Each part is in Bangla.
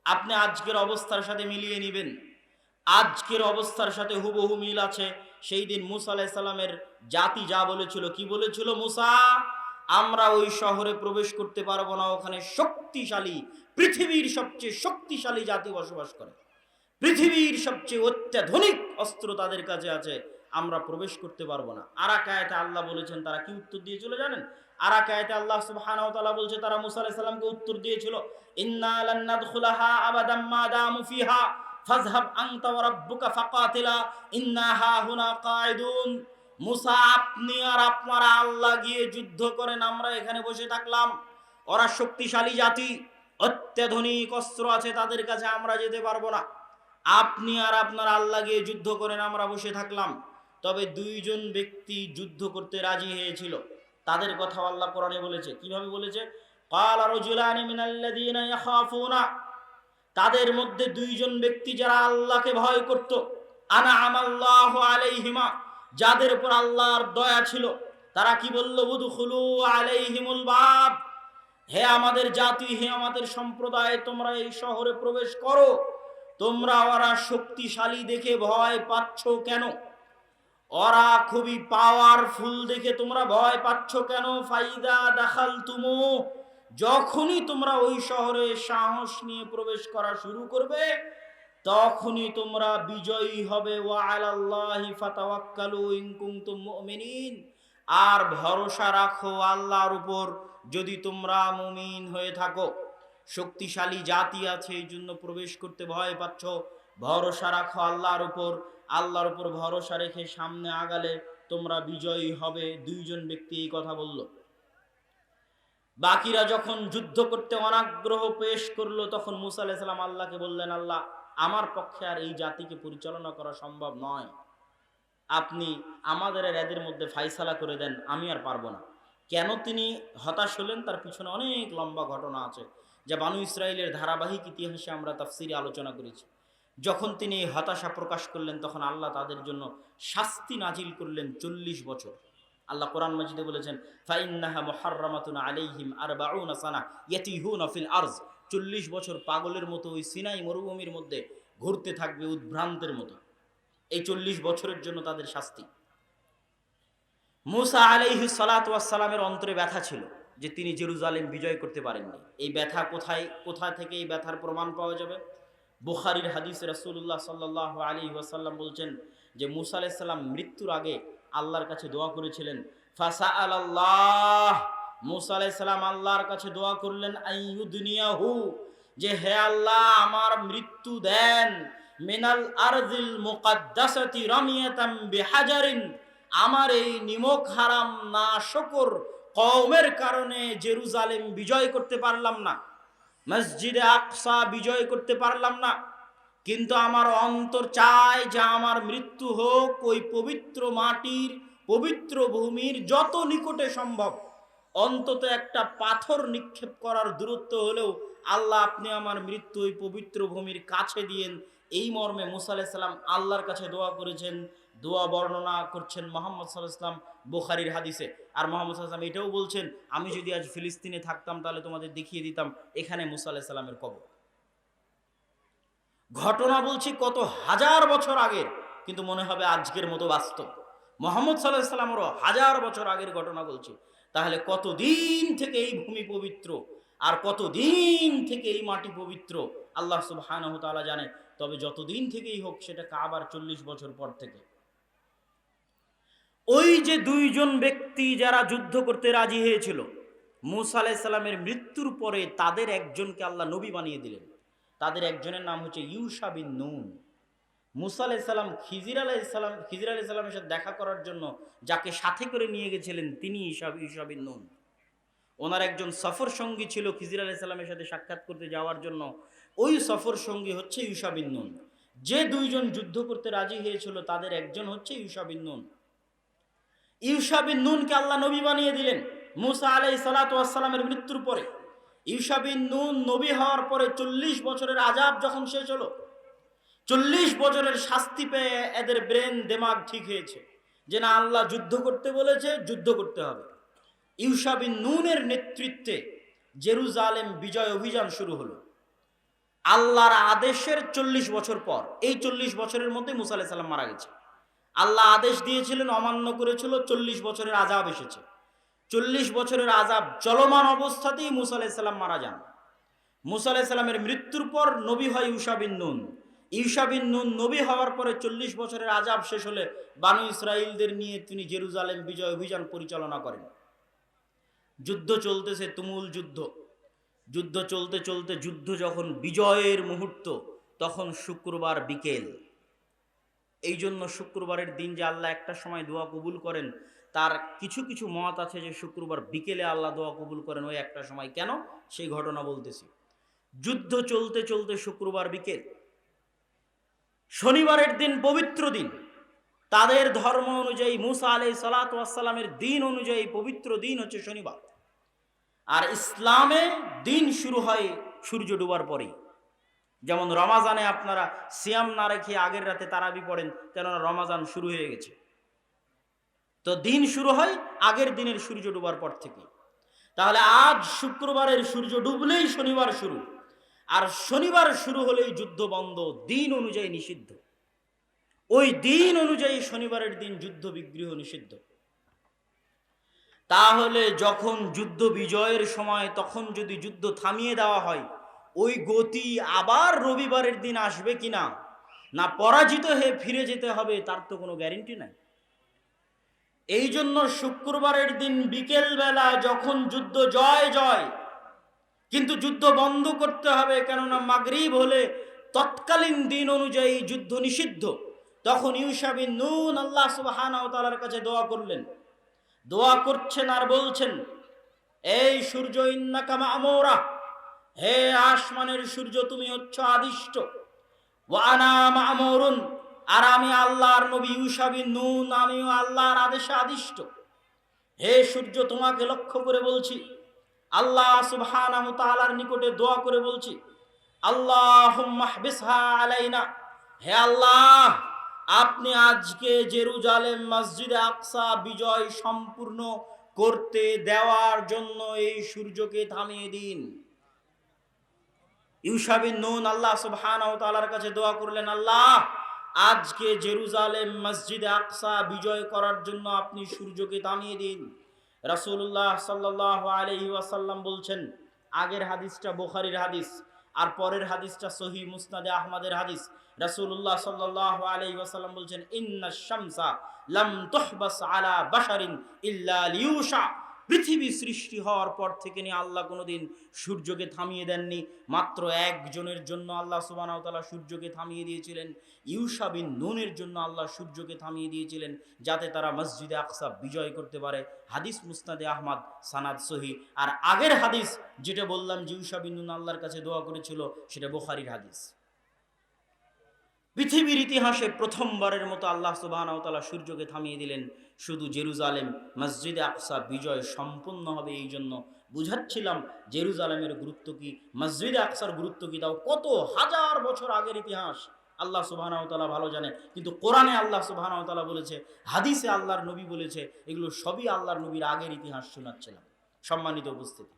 আপনি আজকের অবস্থার সাথে মিলিয়ে নেবেন, আজকের অবস্থার সাথে হুবহু মিল আছে। সেই দিন মুসা আলাইহিস সালামের জাতি যা বলেছিল, কি বলেছিল? মুসা, আমরা ওই শহরে প্রবেশ করতে পারবো না, ওখানে শক্তিশালী, পৃথিবীর সবচেয়ে শক্তিশালী জাতি বসবাস করে, পৃথিবীর সবচেয়ে অত্যাধুনিক অস্ত্র তাদের কাছে আছে, আমরা প্রবেশ করতে পারবো না। আর এক আয়াতে আল্লাহ বলেছেন তারা কি উত্তর দিয়েছিল জানেন? আর এক আয়াতে আল্লাহ সুবহানাহু ওয়া তাআলা বলছে তারা মুসা আলাইহিস সালামকে উত্তর দিয়েছিল, ইন্না লান নাদখুলাহা আবাদাম মা দামু ফিহা ফাযহাব আনতা ওয়া রাব্বুকা ফাকাতিলা ইন্না হাহুনা কাঈদুন। মুসা, আপনি আর আপনারা আল্লাহ গিয়ে যুদ্ধ করেন, আমরা এখানে বসে থাকলাম। ওরা শক্তিশালী জাতি, অত্যাধুনিক অস্ত্র আছে তাদের কাছে, আমরা যেতে পারবো না। আপনি আর আপনার আল্লাহ গিয়ে যুদ্ধ করেন, আমরা বসে থাকলাম। তবে দুইজন ব্যক্তি যুদ্ধ করতে রাজি হয়েছিল, তাদের কথা আল্লাহ কোরআনে বলেছে। কিভাবে বলেছে? ক্বালা রাজুলানি মিনাল্লাযীনা ইয়াখাফুনা, তাদের মধ্যে দুইজন ব্যক্তি যারা আল্লাহকে ভয় করত, আনআমাল্লাহু আলাইহিমা, যাদের উপর আল্লাহর দয়া ছিল, তারা কি বলল? উদখুলু আলাইহিমুল বাব, হে আমাদের জাতি, হে আমাদের সম্প্রদায়, তোমরা এই শহরে প্রবেশ করো। তোমরা ওরা শক্তিশালী দেখে ভয় পাচ্ছ কেন? ওরা খুবই পাওয়ারফুল দেখে তোমরা ভয় পাচ্ছ কেন? ফাইদা দাখালতুমু, যখনই তোমরা ওই শহরে সাহস নিয়ে প্রবেশ করা শুরু করবে, তখনই তোমরা বিজয়ী হবে। ওয়া আলাল্লাহি ফাতাওয়াক্কালু ইন কুনতুম মুমিনিন, আর ভরসা রাখো আল্লাহর উপর যদি তোমরা মুমিন হয়ে থাকো। শক্তিশালী জাতি আছে, এই জন্য প্রবেশ করতে ভয় পাচ্ছ, ভরসা রাখো আল্লাহর উপর, আল্লাহর উপর ভরসা রেখে সামনে আগালে তোমরা বিজয়ী হবে। দুইজন ব্যক্তি এই কথা বলল। বাকিরা যখন যুদ্ধ করতে অনাগ্রহ পেশ করলো, তখন মুসা আলাইহিস সালাম আল্লাহকে বললেন, আল্লাহ, আমার পক্ষে আর এই জাতিকে পরিচালনা করা সম্ভব নয়, আপনি আমাদের আর এদের মধ্যে ফাইসালা করে দেন, আমি আর পারবো না। কেন তিনি হতাশ হলেন তার পিছনে অনেক লম্বা ঘটনা আছে, যা বানু ইসরাইলের ধারাবাহিক ইতিহাসে আমরা তাফসীরে আলোচনা করেছি। যখন তিনি হতাশা প্রকাশ করলেন, তখন আল্লাহ তাদের জন্য শাস্তি নাজিল করলেন 40 বছর। আল্লাহ কোরআন মাজিদে বলেছেন, ফাইন্নাহা মুহাররামাতুন আলাইহিম আরবাউনা সানা ইয়াতিহুনা ফিল আরজ, 40 বছর পাগলের মতো ওই সিনাই মরুভূমির মধ্যে ঘুরতে থাকবে উদ্ভ্রান্তের মতো। এই 40 বছরের জন্য তাদের শাস্তি। মুসা আলাইহিস সালাতু ওয়াস সালামের অন্তরে ব্যথা ছিল যে তিনি জেরুজালেম বিজয় করতে পারেননি। এই ব্যথা কোথা থেকে এই ব্যথার প্রমাণ পাওয়া যাবে? বুখারীর হাদিসে রাসূলুল্লাহ সাল্লাল্লাহু আলাইহি ওয়াসাল্লাম বলছেন যে মুসা আলাইহিস সালাম মৃত্যুর আগে আল্লাহর কাছে দোয়া করেছিলেন। ফাসাআলাল্লাহ, মুসা আলাইহিস সালাম আল্লাহর কাছে দোয়া করলেন, আইয়ুদনিয়াহু, যে হে আল্লাহ, আমার মৃত্যু দেন, মিনাল আরদিল মুকাদ্দাসাতি রামিয়াতাম বিহাজারিন, আমার এই নিমক হারাম না শকর কওমের কারণে জেরুজালেম বিজয় করতে পারলাম না, মসজিদে আকসা বিজয় করতে পারলাম না, কিন্তু আমার অন্তর চায় যে আমার মৃত্যু হোক ওই পবিত্র মাটির, পবিত্র ভূমির যত নিকটে সম্ভব, অন্তত একটা পাথর নিক্ষেপ করার দূরত্ব হলেও আল্লাহ আপনি আমার মৃত্যু ওই পবিত্র ভূমির কাছে দিয়েন। এই মর্মে মুসা আলাইহিস সালাম আল্লাহর কাছে দোয়া করেছেন। দোয়া বর্ণনা করছেন মুহাম্মদ সাল্লাল্লাহু আলাইহি ওয়াসাল্লাম বুখারীর হাদিসে। আর মুহাম্মদ সাল্লাল্লাহু আলাইহি ওয়াসাল্লাম এটাও বলছেন, আমি যদি আজ ফিলিস্তিনে থাকতাম তাহলে তোমাদের দেখিয়ে দিতাম এখানে মুসা আলাইহিস সালামের কবর। ঘটনা বলছি কত হাজার বছর আগের, কিন্তু মনে হবে আজকের মতো বাস্তব। মুহাম্মদ সাল্লাল্লাহু আলাইহি ওয়াসাল্লামেরও হাজার বছর আগের ঘটনা বলছি। তাহলে কতদিন থেকে এই ভূমি পবিত্র আর কতদিন থেকে এই মাটি পবিত্র আল্লাহ সুবহানাহু ওয়া তাআলা জানে। তবে যতদিন থেকেই হোক, সেটা কাবার 40 বছর পর থেকে। ওই যে দুইজন ব্যক্তি যারা যুদ্ধ করতে রাজি হয়েছিল, মুসা আলাইহিস সালামের মৃত্যুর পরে তাদের একজনকে আল্লাহ নবী বানিয়ে দিলেন। তাদের একজনের নাম হচ্ছে ইউশা বিন নুন। মুসা আলাইহিস সালাম খিজির আলাইহিস সালামের সাথে দেখা করার জন্য যাকে সাথে করে নিয়ে গেছিলেন, তিনি ইউশা বিন নুন। ওনার একজন সফর সঙ্গী ছিল খিজির আলাইহিস সালামের সাথে সাক্ষাৎ করতে যাওয়ার জন্য, ওই সফর সঙ্গী হচ্ছে ইউশা বিন নুন। যে দুইজন যুদ্ধ করতে রাজি হয়েছিল তাদের একজন হচ্ছে ইউশা বিন নুন। ইউশা বিন নুনকে আল্লাহ নবী বানিয়ে দিলেন মুসা আলাইহিস সালাতু ওয়াস সালামের মৃত্যুর পরে। ইউশা বিন নুন নবী হওয়ার পরে 40 বছরের আযাব যখন শেষ হলো, 40 বছরের শাস্তি পেয়ে এদের ব্রেন দিমাগ ঠিক হয়েছে যে না, আল্লাহ যুদ্ধ করতে বলেছে, যুদ্ধ করতে হবে। ইউশা বিন নুনের নেতৃত্বে জেরুজালেম বিজয় অভিযান শুরু হলো। আল্লাহর আদেশের 40 বছর পর, এই 40 বছরের মধ্যে মুসা আলাইহিস সালাম মারা গেছে। আল্লাহ আদেশ দিয়েছিলেন, অমান্য করেছিল, 40 বছরের আযাব এসেছে। 40 বছরের আযাব চলমান অবস্থাতেই মুসা আলাইহিস সালাম মারা যান। মুসা আলাইহিস সালামের মৃত্যুর পর নবী হয় ইউশা বিন নুন। ইউশা বিন নুন নবী হওয়ার পরে 40 বছরের আযাব শেষ হলে বানু ইসরাইলদের নিয়ে তিনি জেরুজালেম বিজয় অভিযান পরিচালনা করেন। যুদ্ধ চলতেছে, তুমুল যুদ্ধ। যুদ্ধ চলতে চলতে যুদ্ধ যখন বিজয়ের মুহূর্ত, তখন শুক্রবার বিকেল। এই জন্য শুক্রবারের দিন যে আল্লাহ একটা সময় দোয়া কবুল করেন, তার কিছু কিছু মত আছে যে শুক্রবার বিকেলে আল্লাহ দোয়া কবুল করেন ওই একটা সময়। কেন, সেই ঘটনা বলতেছি। যুদ্ধ চলতে চলতে শুক্রবার বিকেল, শনিবারের দিন পবিত্র দিন, তাদের ধর্ম অনুযায়ী মুসা আলাইহিস সালাতু ওয়াস সালামের দিন অনুযায়ী পবিত্র দিন হচ্ছে শনিবার। আর ইসলামে দিন শুরু হয় সূর্য ডুবার পরেই। যেমন রমাজানে আপনারা সিয়াম না রেখে আগের রাতে তারাবি পড়েন, কেননা রমাজান শুরু হয়ে গেছে। তো দিন শুরু হয় আগের দিনের সূর্য ডুবার পর থেকে। তাহলে আজ শুক্রবারের সূর্য ডুবলেই শনিবার শুরু, আর শনিবার শুরু হলেই যুদ্ধ বন্ধ, দিন অনুযায়ী নিষিদ্ধ। ওই দিন অনুযায়ী শনিবারের দিন যুদ্ধ বিগ্রহ নিষিদ্ধ। তাহলে যখন যুদ্ধ বিজয়ের সময়, তখন যদি যুদ্ধ থামিয়ে দেওয়া হয়, ওই গতি আবার রবিবারের দিন আসবে কিনা, না পরাজিত হয়ে ফিরে যেতে হবে, তার তো কোনো গ্যারেন্টি নাই। এই জন্য শুক্রবারের দিন বিকেল বেলা যখন যুদ্ধ জয় জয়, কিন্তু যুদ্ধ বন্ধ করতে হবে, কেননা মাগরিব হলে তৎকালীন দিন অনুযায়ী যুদ্ধ নিষিদ্ধ। তখন ইউশা বিন নুন আল্লাহ সুবহানাহু ওয়া তাআলার কাছে দোয়া করলেন। দোয়া করছেন আর বলছেন, এই সূর্য ইন্নাকা মা'মুরা, হে আসমানের সূর্য তুমি হচ্ছ আদিষ্ট, ওয়া আনা মা'মুরুন, আর আমি আল্লাহর নবী ইউশা বিন নুন, আমিও আল্লাহর আদেশে আদিষ্ট। হে সূর্য, তোমাকে লক্ষ্য করে বলছি, আল্লাহ সুবহানাহু ওয়া তাআলার নিকটে দোয়া করে বলছি, আল্লাহুম্মা হবিসহা আলাইনা, হে আল্লাহ, আপনি আজকে জেরুজালেম মসজিদে আকসা বিজয় সম্পূর্ণ করতে দেওয়ার জন্য এই সূর্যকে থামিয়ে দিন। ইউশা বিন নুন আল্লাহ সুবহানাহু ওয়া তাআলার কাছে দোয়া করলেন, আল্লাহ, আজকে জেরুজালেম মসজিদে আকসা বিজয় করার জন্য আপনি সূর্যকে থামিয়ে দিন। রাসূলুল্লাহ সাল্লাল্লাহু আলাইহি ওয়াসাল্লাম বলছেন, আগের হাদিসটা বুখারীর হাদিস আর পরের হাদিসটা সহিহ মুসনাদে আহমদের হাদিস। রাসূলুল্লাহ সাল্লাল্লাহু আলাইহি ওয়াসাল্লাম বলছেন, ইন্নাশ শামসা লাম তুহবাস আলা বাশারিন ইল্লা লিউশা, পৃথিবী সৃষ্টি হওয়ার পর থেকে নিয়ে আল্লাহ কোনোদিন সূর্যকে থামিয়ে দেননি, মাত্র একজনের জন্য আল্লাহ সুবহানাহু ওয়া তাআলা সূর্যকে থামিয়ে দিয়েছিলেন। ইউশা বিন নুনের জন্য আল্লাহ সূর্যকে থামিয়ে দিয়েছিলেন, যাতে তারা মসজিদে আকসা বিজয় করতে পারে। হাদিস মুসনাদে আহমদ, সানাদ সহি। আর আগের হাদিস যেটা বললাম যে ইউশা বিন নুন আল্লাহর কাছে দোয়া করেছিল, সেটা বুখারীর হাদিস। পৃথিবীর ইতিহাসে প্রথমবারের মতো আল্লাহ সুবহানাহু ওয়া তাআলা সূর্যকে থামিয়ে দিলেন, শুধু জেরুজালেম মসজিদে আকসা বিজয় সম্পূর্ণ হবে এই জন্য। বুঝাচ্ছিলাম জেরুজালেমের গুরুত্ব কি, মসজিদে আকসার গুরুত্ব কি, তাও কত হাজার বছর আগের ইতিহাস আল্লাহ সুবহানাহু ওয়া তাআলা ভালো জানে। কিন্তু কোরআনে আল্লাহ সুবহানাহু ওয়া তাআলা বলেছে, হাদিসে আল্লাহর নবী বলেছে, এগুলো সবই আল্লাহর নবীর আগের ইতিহাস শোনাচ্ছিলাম। সম্মানিত উপস্থিতি,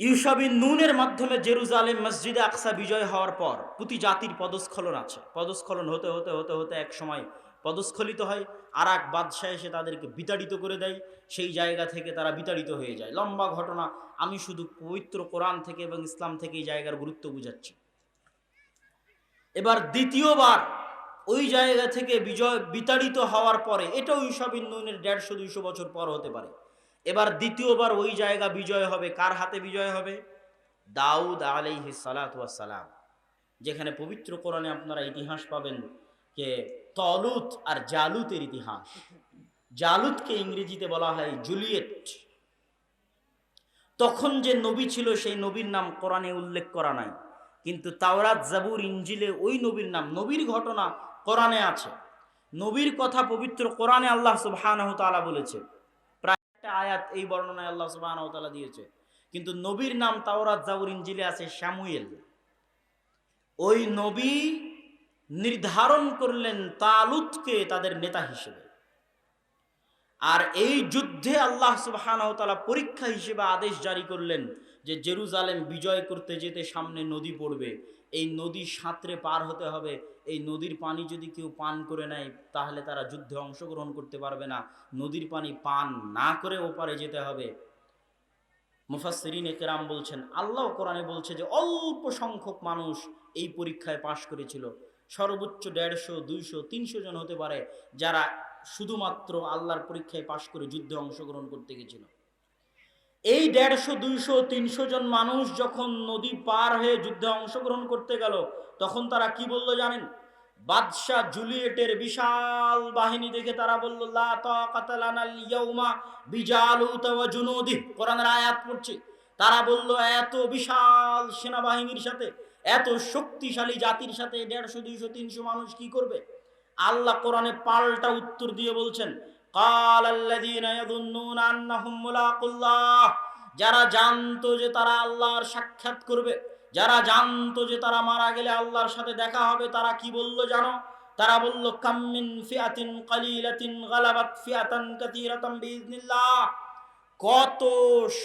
ইউশা বিন নুনের মাধ্যমে জেরুজালেম মসজিদে আকসা বিজয় হওয়ার পর প্রতি জাতির পদস্খলন আছে। পদস্খলন হতে হতে হতে হতে এক সময় পদস্খলিত হয়, আর এক বাদশাহ এসে তাদেরকে বিতাড়িত করে দেয়। সেই জায়গা থেকে তারা বিতাড়িত হয়ে যায়। লম্বা ঘটনা, আমি শুধু পবিত্র কোরআন থেকে এবং ইসলাম থেকে এই জায়গার গুরুত্ব বুঝাচ্ছি। এবার দ্বিতীয়বার ওই জায়গা থেকে বিতাড়িত হওয়ার পরে, এটাও ইউশা বিন নুনের 150-200 বছর পর হতে পারে। এবার দ্বিতীয়বার ওই জায়গা বিজয় হবে, কার হাতে বিজয় হবে? দাউদ আলাইহিস সালাতু ওয়াস সালাম। যেখানে পবিত্র কোরআনে আপনারা ইতিহাস পাবেন যে তলুত আর জালুতের ইতিহাস। জালুতকে ইংরেজিতে বলা হয় জুলিয়েট। তখন যে নবী ছিল সেই নবীর নাম কোরআনে উল্লেখ করা নাই, কিন্তু তাওরাত, জাবুর, ইনজিলে ওই নবীর নাম, নবীর ঘটনা কোরআনে আছে। নবীর কথা পবিত্র কোরআনে আল্লাহ সুবহানাহু ওয়া তাআলা বলেছে। প্রায় একটা আয়াত এই বর্ণনায় আল্লাহ সুবহানাহু ওয়া তাআলা দিয়েছে, কিন্তু নবীর নাম তাওরাত, জাবুর, ইনজিলে আছে শামুয়েল। ওই নবী নির্ধারণ করলেন তালুতকে তাদের নেতা হিসেবে। আর এই যুদ্ধে আল্লাহ সুবহানাহু ওয়া তাআলা পরীক্ষা হিসেবে আদেশ জারি করলেন, যে জেরুজালেম বিজয় করতে যেতে সামনে নদী পড়বে, এই নদী সাঁতরে পার হতে হবে, এই নদীর পানি যদি কেউ পান করে নেয় তাহলে তারা যুদ্ধে অংশগ্রহণ করতে পারবে না, নদীর পানি পান না করে ওপারে যেতে হবে। মুফাসসিরিনে কেরাম বলছেন, আল্লাহ কোরআনে বলছে যে অল্প সংখ্যক মানুষ এই পরীক্ষায় পাশ করেছিল, সর্বোচ্চ 150, 200, 300 জন হতে পারে যারা শুধুমাত্র আল্লাহর পরীক্ষায় পাশ করে যুদ্ধে অংশগ্রহণ করতে গেছিল। এই 150, 200, 300 জন মানুষ যখন নদী পার হয়ে যুদ্ধে অংশগ্রহণ করতে গেল, তখন তারা কি বলল জানেন? বাদশাহ জুলিয়েটের বিশাল বাহিনী দেখে তারা বলল, লা তাকাতা লানাল ইয়াউমা বিজালুত ওয়া জুনুদিহি, কোরআনের আয়াত পড়ছে। তারা বলল, এত বিশাল সেনাবাহিনীর সাথে, এত শক্তিশালী জাতির সাথে 150, 200, 300 মানুষ কি করবে? আল্লাহ কোরআনে পাল্টা উত্তর দিয়ে বলছেন, কালাল্লাযীনা ইয়াযুন্নুনা আন্নাহুম মুলাকুল্লাহ, যারা জানতো যে তারা আল্লাহর সাক্ষাৎ করবে, যারা জানতো যে তারা মারা গেলে আল্লাহর সাথে দেখা হবে, তারা কি বলল জানো? তারা বলল, কাম মিন ফিআতিন কালিলাতিন গালাবাত ফিআতান কাসীরাতান বিইজনিল্লাহ, কত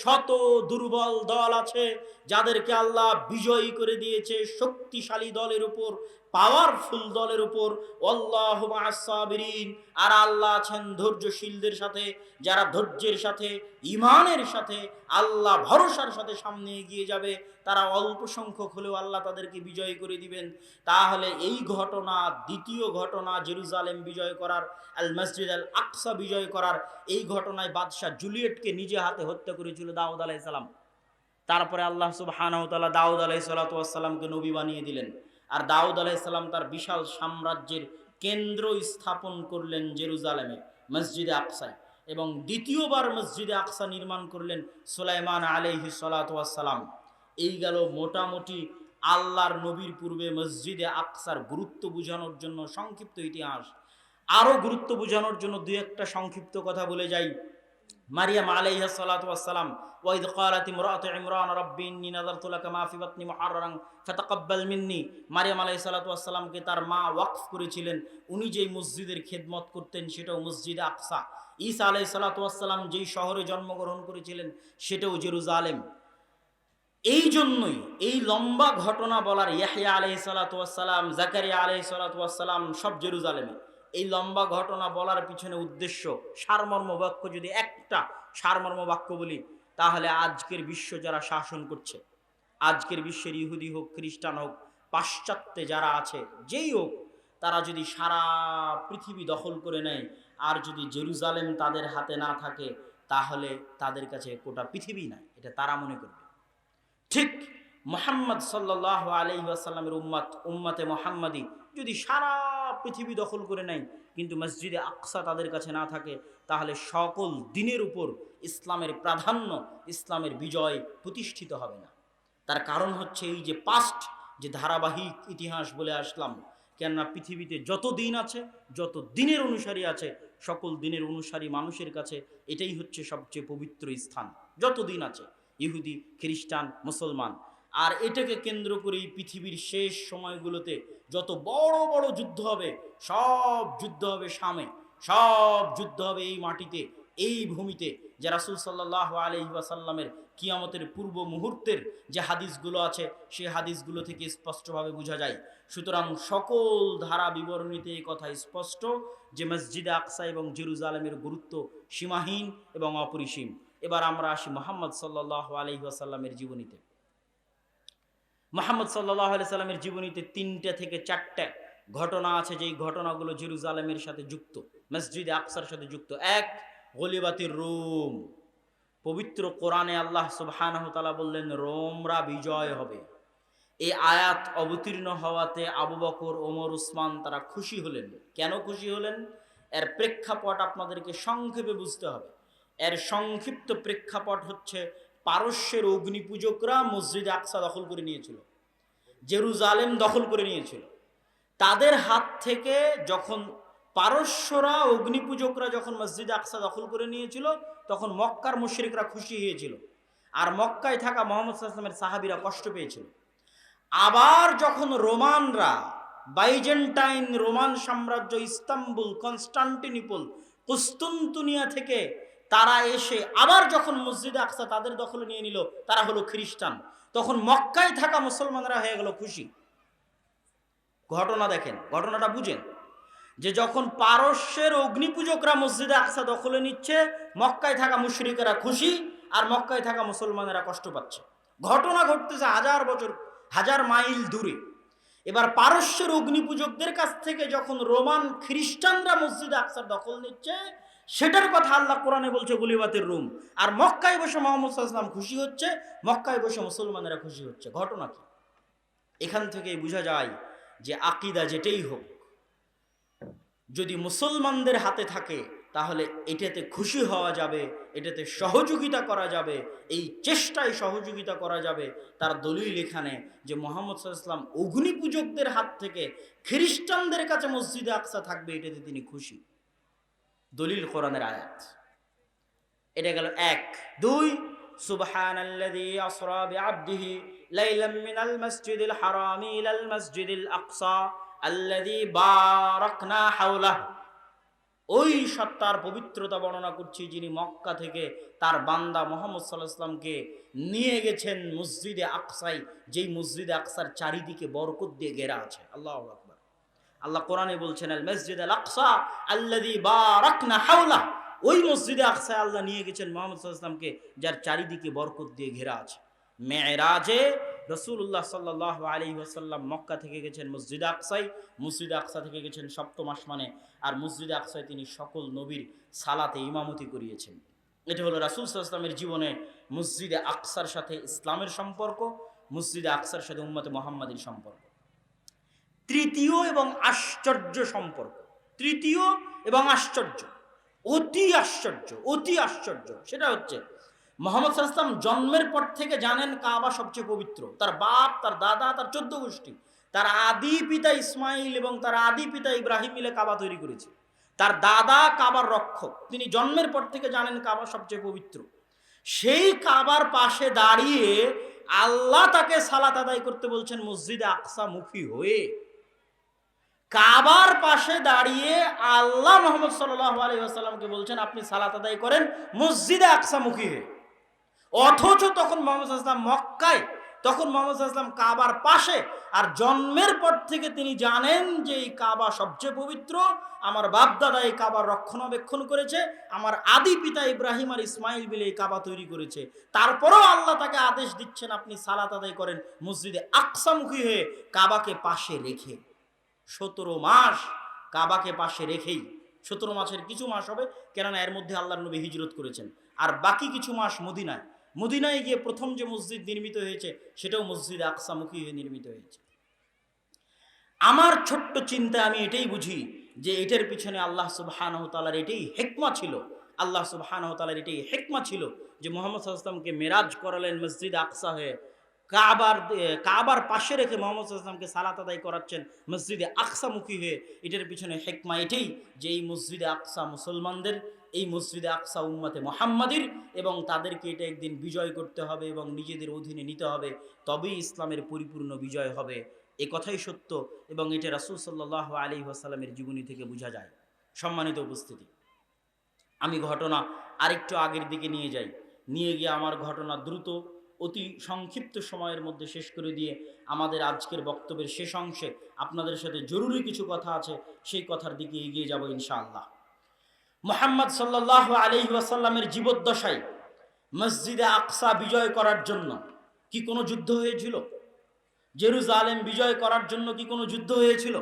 শত দুর্বল দল আছে যাদেরকে আল্লাহ বিজয়ী করে দিয়েছে শক্তিশালী দলের উপর, পাওয়ারফুল দলের উপর। আল্লাহু মা'আস সাবিরিন, আর আল্লাহ আছেন ধৈর্যশীলদের সাথে, যারা ধৈর্যের সাথে, ঈমানের সাথে, আল্লাহ ভরসার সাথে সামনে এগিয়ে যাবে, তারা অল্প সংখ্যক হলেও আল্লাহ তাদেরকে বিজয় করে দিবেন। তাহলে এই ঘটনা, দ্বিতীয় ঘটনা জেরুজালেম বিজয় করার, আল মসজিদ আল আকসা বিজয় করার, এই ঘটনায় বাদশাহ জুলিয়েটকে নিজে হাতে হত্যা করেছিল দাউদ আলাইহিস সালাম। তারপরে আল্লাহ সুবহানাহু ওয়া তাআলা দাউদ আলাইহিস সালামকে নবী বানিয়ে দিলেন, আর দাউদ আলাইহিস সালাম তার বিশাল সাম্রাজ্যের কেন্দ্র স্থাপন করলেন জেরুজালেমে, মসজিদে আকসায়, এবং দ্বিতীয়বার মসজিদে আকসা নির্মাণ করলেন সুলাইমান আলাইহিস সালাম। এই গেল মোটামুটি আল্লাহর নবীর পূর্বে মসজিদে আকসার গুরুত্ব বোঝানোর জন্য সংক্ষিপ্ত ইতিহাস। আরো গুরুত্ব বোঝানোর জন্য দুই একটা সংক্ষিপ্ত কথা বলে যাই। মারিয়াম আলাইহিস সালাম, ওয়াইদ ক্বালাত ইমরাতু ইমরান রাব্বি ইন্নী নাযারতু লাকা মা ফি বাতনি মুহাররারান ফাতাকাব্বাল মিন্নি, মারিয়াম আলাইহিস সালামকে তার মা ওয়াকফ করেছিলেন। উনি যেই মসজিদের খেদমত করতেন সেটাও মসজিদে আকসা। ঈসা আলাইহিস সালাম যেই শহরে জন্মগ্রহণ করেছিলেন সেটাও জেরুজালেম। এই জন্যই এই লম্বা ঘটনা বলার, ইয়াহইয়া আলাইহিস সালাম, জাকারিয়া আলাইহিস সালাম সব জেরুজালেমে। এই লম্বা ঘটনা বলার পিছনে উদ্দেশ্য, সারমর্ম বাক্য যদি একটা সারমর্ম বাক্য বলি, তাহলে আজকের বিশ্ব যারা শাসন করছে, আজকের বিশ্বের ইহুদি হোক, খ্রিস্টান হোক, পাশ্চাত্যে যারা আছে, যেই হোক, তারা যদি সারা পৃথিবী দখল করে নেয় আর যদি জেরুজালেম তাদের হাতে না থাকে, তাহলে তাদের কাছে গোটা পৃথিবী নাই, এটা তারা মনে করবে। ঠিক মুহাম্মদ সাল্লাল্লাহু আলাইহি ওয়াসাল্লামের উম্মতে মুহাম্মাদি যদি সারা পৃথিবী দখল করে নেয় কিন্তু মসজিদে আকসা তাদের কাছে না থাকে, তাহলে সকল দিনের উপর ইসলামের প্রাধান্য, ইসলামের বিজয় প্রতিষ্ঠিত হবে না। তার কারণ হচ্ছে এই যে পাস্ট, যে ধারাবাহিক ইতিহাস বলে আসলাম, কেননা পৃথিবীতে যত দিন আছে, যত দিনের অনুসারী আছে, সকল দিনের অনুসারী মানুষের কাছে এটাই হচ্ছে সবচেয়ে পবিত্র স্থান। যত দিন আছে, ইহুদি, খ্রিস্টান, মুসলমান, আর এটাকে কেন্দ্র করেই পৃথিবীর শেষ সময়গুলোতে যত বড় বড় যুদ্ধ হবে, সব যুদ্ধ হবে শামে, সব যুদ্ধ হবে এই মাটিতে, এই ভূমিতে। যে রাসূল সাল্লাল্লাহু আলাইহি ওয়াসাল্লামের কিয়ামতের পূর্ব মুহূর্তের যে হাদিসগুলো আছে, সেই হাদিসগুলো থেকে স্পষ্টভাবে বোঝা যায়। সুতরাং সকল ধারা বিবরণীতে এই কথা স্পষ্ট যে মসজিদে আকসা এবং জেরুজালেমের গুরুত্ব সীমাহীন এবং অপরিসীম। এবার আমরা আসি মুহাম্মদ সাল্লাল্লাহু আলাইহি ওয়াসাল্লামের জীবনীতে। মুহাম্মদ সাল্লাল্লাহু আলাইহি ওয়াসাল্লামের জীবনীতে 3টে থেকে 4টে ঘটনা আছে, যেই ঘটনাগুলো জেরুজালেমের সাথে যুক্ত, মসজিদে আকসার সাথে যুক্ত। এক, গলিবাতির রোম। পবিত্র কোরআনে আল্লাহ সুবহানাহু ওয়া তাআলা বললেন রোমরা বিজয় হবে। এই আয়াত অবতীর্ণ হওয়াতে আবু বকর, ওমর, উসমান তারা খুশি হলেন। কেন খুশি হলেন? এর প্রেক্ষাপট আপনাদেরকে সংক্ষেপে বুঝতে হবে। এর সংক্ষিপ্ত প্রেক্ষাপট হচ্ছে, পারস্যের অগ্নিপূজকরা মসজিদে আকসা দখল করে নিয়েছিল, জেরুজালেম দখল করে নিয়েছিল। তাদের হাত থেকে যখন পারস্যরা, অগ্নিপূজকরা যখন মসজিদে আকসা দখল করে নিয়েছিল, তখন মক্কার মুশরিকরা খুশি হয়েছিল, আর মক্কায় থাকা মুহাম্মদ সাল্লাল্লাহু আলাইহি ওয়াসাল্লামের সাহাবীরা কষ্ট পেয়েছিল। আবার যখন রোমানরা, বাইজেন্টাইন রোমান সাম্রাজ্য, ইস্তাম্বুল, কনস্টান্টিনোপল, কুস্তুনতুনিয়া থেকে তারা এসে আবার যখন মসজিদে আকসা তাদের দখলে নিয়ে নিল, তারা হলো খ্রিস্টান, তখন মক্কায় থাকা মুসলমানরা হয়ে গেল খুশি। ঘটনা দেখেন, ঘটনাটা বুঝেন, যে যখন পারস্যের অগ্নিপূজকরা মসজিদে আকসা দখলে নিচ্ছে, মক্কায় থাকা মুশরিকেরা খুশি, আর মক্কায় থাকা মুসলমানেরা কষ্ট পাচ্ছে। ঘটনা ঘটতেছে হাজার বছর, হাজার মাইল দূরে। এবার পারস্যের অগ্নিপূজকদের কাছ থেকে যখন রোমান খ্রিস্টানরা মসজিদে আকসার দখল নিচ্ছে, সেটার কথা আল্লাহ কোরআনে বলছে গুলিবাতের রুম। আর মক্কায় বসে মুহাম্মদ সাল্লাল্লাহু আলাইহি ওয়াসাল্লাম খুশি হচ্ছে, মক্কায় বসে মুসলমানেরা খুশি হচ্ছে। ঘটনা কি? এখান থেকেই বোঝা যায় যে আকীদা যেটাই হোক, যদি মুসলমানদের হাতে থাকে তাহলে এটাতে খুশি হওয়া যাবে, এটাতে সহযোগিতা করা যাবে, এই চেষ্টায় সহযোগিতা করা যাবে। তার দলিল এখানে যে মুহাম্মদ সাল্লাল্লাহু আলাইহি ওয়াসাল্লাম অগ্নিপূজকদের হাত থেকে খ্রিস্টানদের কাছে মসজিদে আকসা থাকবে, এটাতে তিনি খুশি। দলিল কোরআনের আয়াত। এটা গেল এক। দুই, সুবহানাল্লাযী আসরা বিআবদিহি লাইলাম মিনাল মাসজিদিল হারামি ইলাল মাসজিদিল আকসা আল্লাযী বারাকনা হাওলাহু। ওই সত্তার পবিত্রতা বর্ণনা করছি যিনি মক্কা থেকে তার বান্দা মুহাম্মদ সাল্লাল্লাহু আলাইহি ওয়াসাল্লামকে নিয়ে গেছেন মসজিদে আকসায়, যেই মসজিদে আকসার চারিদিকে বরকত দিয়ে ঘেরা আছে। আল্লাহু আকবার। আল্লাহ কোরআনে বলছেন আল মসজিদুল আকসা আল্লাযী বারাকনা হাওলাহু। ওই মসজিদে আকসায় আল্লাহ নিয়ে গেছেন মুহাম্মদ সাল্লাল্লাহু আলাইহি ওয়াসাল্লামকে, যার চারিদিকে বরকত দিয়ে ঘেরা আছে। মেরাজে রাসূলুল্লাহ সাল্লাল্লাহু আলাইহি ওয়াসাল্লাম মক্কা থেকে গেছেন মসজিদে আকসায়, মসজিদে আকসা থেকে গেছেন সপ্তম আসমানে, আর মসজিদে আকসায় তিনি সকল নবীর সালাতে ইমামতি করিয়েছেন। এটা হলো রাসূল সাল্লাল্লাহু আলাইহি ওয়াসাল্লামের জীবনে মসজিদে আকসার সাথে ইসলামের সম্পর্ক, মসজিদে আকসার সাথে উম্মতে মুহাম্মাদীর সম্পর্ক। তৃতীয় এবং আশ্চর্য সম্পর্ক, তৃতীয় এবং আশ্চর্য, অতি আশ্চর্য, অতি আশ্চর্য, সেটা হচ্ছে মুহাম্মদ সাল্লাল্লাহু আলাইহি ওয়াসাল্লাম জন্মের পর থেকে জানেন কাবা সবচেয়ে পবিত্র। তার বাপ, তার দাদা, তার 14 গোষ্ঠী, তার আদি পিতা ইসমাইল এবং তার আদি পিতা ইব্রাহিম মিলে কাবা তৈরি করেছে। তার দাদা কাবার রক্ষক, তিনি জন্মের পর থেকে জানেন কাবা সবচেয়ে পবিত্র। সেই কাবার পাশে দাঁড়িয়ে আল্লাহ তাকে সালাত আদায় করতে বলছেন মসজিদে আকসা মুখী হয়ে। কাবার পাশে দাঁড়িয়ে আল্লাহ মুহাম্মদ সাল্লাল্লাহু আলাইহি ওয়াসাল্লামকে বলছেন আপনি সালাত আদায় করেন মসজিদে আকসা মুখী হয়ে। অথচ তখন মুহাম্মদ সাল্লাল্লাহু আলাইহি ওয়াসাল্লাম মক্কায়, তখন মুহাম্মদ সাল্লাল্লাহু আলাইহি ওয়াসাল্লাম কাবার পাশে, আর জন্মের পর থেকে তিনি জানেন যে এই কাবা সবচেয়ে পবিত্র। আমার বাপ দাদা এই কাবার রক্ষণাবেক্ষণ করেছে, আমার আদি পিতা ইব্রাহিম আর ইসমাইল মিলে এই কাবা তৈরি করেছে। তারপরেও আল্লাহ তাকে আদেশ দিচ্ছেন আপনি সালাত আদায় করেন মসজিদে আকসামুখী হয়ে, কাবাকে পাশে রেখে। 17 মাস কাবাকে পাশে রেখেই, 17 মাসের কিছু মাস হবে, কেননা এর মধ্যে আল্লাহর নবী হিজরত করেছেন, আর বাকি কিছু মাস মদিনায়। মদিনায় গিয়ে প্রথম যে মসজিদ নির্মিত হয়েছে সেটাও মসজিদে আকসামুখী হয়ে নির্মিত হয়েছে। আমার ছোট্ট চিন্তায় আমি এটাই বুঝি যে এটার পিছনে আল্লাহ সুবহানাহু ওয়া তাআলার এটাই হিকমা ছিল। আল্লাহ সুবহানাহু ওয়া তাআলার এটাই হিকমা ছিল যে মুহাম্মদ সাল্লাল্লাহু আলাইহি ওয়াসাল্লামকে মেরাজ করালেন মসজিদে আকসা হয়ে, কাবার পাশে রেখে মুহাম্মদ সাল্লাল্লাহু আলাইহি ওয়াসাল্লামকে সালাত আদায় করাচ্ছেন মসজিদে আকসামুখী হয়ে। এটার পিছনে হিকমা এটাই যে এই মসজিদে আকসা মুসলমানদের, এই মসজিদে আকসা উম্মতে মুহাম্মাদির, এবং তাদেরকে এটা একদিন বিজয় করতে হবে এবং নিজেদের অধীনে নিতে হবে, তবেই ইসলামের পরিপূর্ণ বিজয় হবে। এ কথাই সত্য, এবং এটা রাসূল সাল্লাল্লাহু আলাইহি ওয়াসাল্লামের জীবনী থেকে বোঝা যায়। সম্মানিত উপস্থিতি, আমি ঘটনা আরেকটু আগের দিকে নিয়ে গিয়ে আমার ঘটনা দ্রুত অতি সংক্ষিপ্ত সময়ের মধ্যে শেষ করে দিয়ে আমাদের আজকের বক্তব্যের শেষ অংশে আপনাদের সাথে জরুরি কিছু কথা আছে, সেই কথার দিকে এগিয়ে যাব ইনশাআল্লাহ। মুহাম্মদ সাল্লাল্লাহু আলাইহি ওয়াসাল্লামের জীবদ্দশায় মসজিদে আকসা বিজয় করার জন্য কি কোনো যুদ্ধ হয়েছিল? জেরুজালেম বিজয় করার জন্য কি কোনো যুদ্ধ হয়েছিল?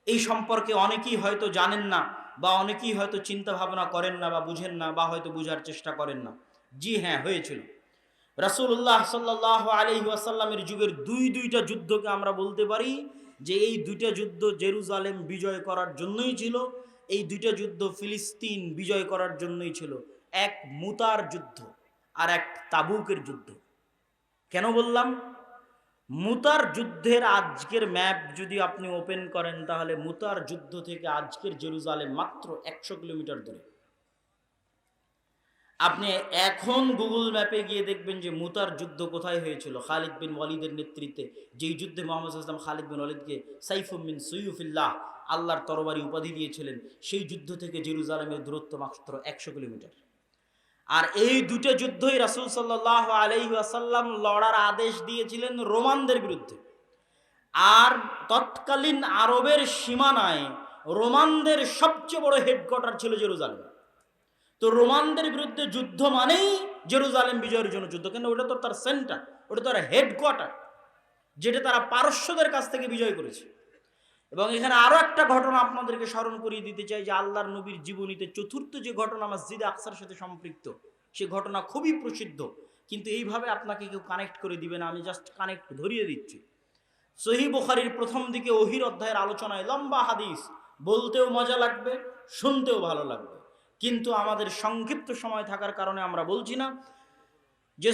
এই সম্পর্কে অনেকেই হয়তো জানেন না, বা অনেকেই হয়তো চিন্তা ভাবনা করেন না, বা বুঝেন না, বা হয়তো বুঝার চেষ্টা করেন না। জি হ্যাঁ, হয়েছিল। রাসূলুল্লাহ সাল্লাল্লাহু আলাইহি ওয়াসাল্লামের যুগের দুইটা যুদ্ধকে আমরা বলতে পারি যে এই দুইটা যুদ্ধ জেরুজালেম বিজয় করার জন্যই ছিল। এই দুইটা যুদ্ধ ফিলিস্তিন বিজয় করার জন্যই ছিল। এক মুতার যুদ্ধ আর এক তাবুকের যুদ্ধ। কেন বললাম? মুতার যুদ্ধের আজকের ম্যাপ যদি আপনি ওপেন করেন তাহলে মুতার যুদ্ধ থেকে আজকের জেরুজালেম মাত্র 100 কিলোমিটার দূরে। আপনি এখন গুগল ম্যাপে গিয়ে দেখবেন যে মুতার যুদ্ধ কোথায় হয়েছিল। খালিদ বিন ওয়ালিদের নেতৃত্বে, যেই যুদ্ধে মুহাম্মদ সাল্লাল্লাহু আলাইহি ওয়াসাল্লাম খালিদ বিন ওয়ালিদকে সাইফুম মিন সুয়ুফিল্লাহ, আল্লাহর তরবারি উপাধি দিয়েছিলেন, সেই যুদ্ধ থেকে জেরুজালেমের দূরত্ব মাত্র 100 কিলোমিটার। আর এই দুটো যুদ্ধই রাসূল সাল্লাল্লাহু আলাইহি ওয়াসাল্লাম লড়ার আদেশ দিয়েছিলেন রোমানদের বিরুদ্ধে। আর তৎকালীন আরবের সীমানায় রোমানদের সবচেয়ে বড় হেডকোয়ার্টার ছিল জেরুজালেম। তো রোমানদের বিরুদ্ধে যুদ্ধ মানেই জেরুজালেম বিজয়ের জন্য যুদ্ধ, কেন ওটা তো তার সেন্টার, ওটা তার হেডকোয়ার্টার, যেটা তারা পারস্যদের কাছ থেকে বিজয় করেছে। এবং এখানে আরো একটা ঘটনা আপনাদেরকে স্মরণ করিয়ে দিতে চাই যে আল্লাহর নবীর জীবনীতে চতুর্থ যে ঘটনা মসজিদে আকসার সাথে সম্পৃক্ত, সে ঘটনা খুবই প্রসিদ্ধ, কিন্তু এইভাবে আপনাকে কেউ কানেক্ট করে দিবে না, আমি জাস্ট কানেক্ট ধরিয়ে দিচ্ছি। সহিহ বুখারীর প্রথম দিকে ওহীর অধ্যায়ের আলোচনায় লম্বা হাদিস, বলতেও মজা লাগবে, শুনতেও ভালো লাগবে, কিন্তু আমাদের সংক্ষিপ্ত সময় থাকার কারণে আমরা বলছি না। যে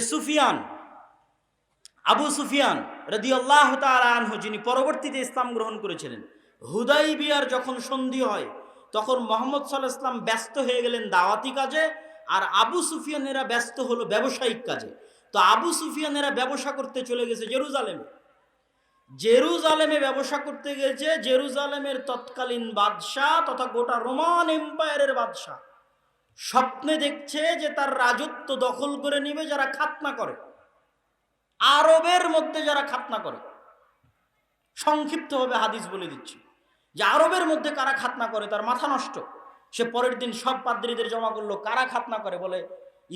আবু সুফিয়ান রাদিয়াল্লাহু তাআলা আনহু, যিনি পরবর্তীতে ইসলাম গ্রহণ করেছিলেন, হুদাইবিয়ার যখন সন্ধি হয় তখন মুহাম্মদ সাল্লাল্লাহু আলাইহি ওয়াসাল্লাম ব্যস্ত হয়ে গেলেন দাওয়াতি কাজে, আর আবু সুফিয়ানেরা ব্যস্ত হলো ব্যবসায়িক কাজে। তো আবু সুফিয়ানেরা ব্যবসা করতে চলে গেছে জেরুজালেমে ব্যবসা করতে গেছে। জেরুজালেমের তৎকালীন বাদশাহ তথা গোটা রোমান এম্পায়ারের বাদশাহ স্বপ্নে দেখছে যে তার রাজত্ব দখল করে নিবে যারা খাতনা করে, আরবের মধ্যে যারা খাতনা করে। সংক্ষিপ্তভাবে হাদিস বলে দিচ্ছি যে আরবের মধ্যে কারা খাতনা করে, তার মাথা নষ্ট। সে পরের দিন সব পাদ্রীদের জমা করলো, কারা খাতনা করে, বলে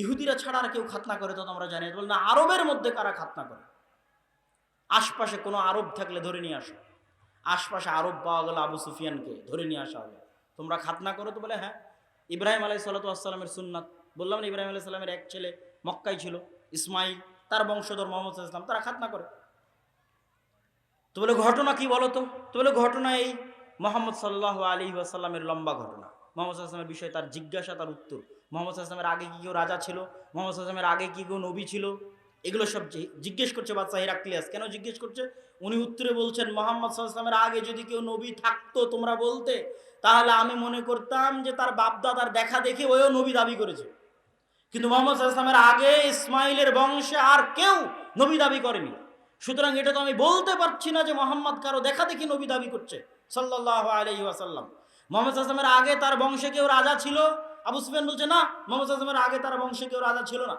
ইহুদিরা ছাড়া আর কেউ খাতনা করে তো আমরা জানি, বল না আরবের মধ্যে কারা খাতনা করে, আশপাশে কোনো আরব থাকলে ধরে নিয়ে আসো। আশপাশে আরব পাওয়া গেল, আবু সুফিয়ানকে ধরে নিয়ে আসা হলো, তোমরা খাতনা করো তো? বলে হ্যাঁ, ইব্রাহিম আলাইহিসসালামের সুন্নাত, বললাম না ইব্রাহিম আলাইহিসসালামের এক ছেলে মক্কায় ছিল ইসমাইল, তার বংশধর মুহাম্মদ সাল্লাল্লাহু আলাইহি ওয়াসাল্লাম, তারা খাতনা করে। তো বলে ঘটনা কি বলো তো? বলে ঘটনা এই মুহাম্মদ সাল্লাল্লাহু আলাইহি ওয়াসাল্লামের লম্বা ঘটনা, মুহাম্মদ সাল্লাল্লাহু আলাইহি ওয়াসাল্লামের বিষয়ে তার জিজ্ঞাসা, তার উত্তর, মুহাম্মদ সাল্লাল্লাহু আলাইহি ওয়াসাল্লামের আগে কি কেউ রাজা ছিল, মুহাম্মদ সাল্লাল্লাহু আলাইহি ওয়াসাল্লামের আগে কি কেউ নবী ছিল, এগুলো সব জিজ্ঞেস করছে বাদশা হিরাক্লিয়াস। কেন জিজ্ঞেস করছে? উনি উত্তরে বলছেন, মুহাম্মদ সাল্লাল্লাহু আলাইহি ওয়াসাল্লামের আগে যদি কেউ নবী থাকতো তোমরা বলতে, তাহলে আমি মনে করতাম যে তার বাপদাদার দেখা দেখে ওও নবী দাবি করেছে, কিন্তু মুহাম্মদ সাল্লাল্লাহু আলাইহি ওয়াসাল্লামের আগে ইসমাইলের বংশে আর কেউ নবী দাবি করেনি। সুতরাং এটা তো আমি বলতে পারছি না যে মুহাম্মদ কারো দেখা দেখি নবী দাবি করছে সাল্লাল্লাহু আলাইহি ওয়াসাল্লাম। মুহাম্মদ সাল্লাল্লাহু আলাইহি ওয়াসাল্লামের আগে তার বংশে কেউ রাজা ছিল? আবু সুফিয়ান বলছে না, মুহাম্মদ সাল্লাল্লাহু আলাইহি ওয়াসাল্লামের আগে তার বংশে কেউ রাজা ছিল না।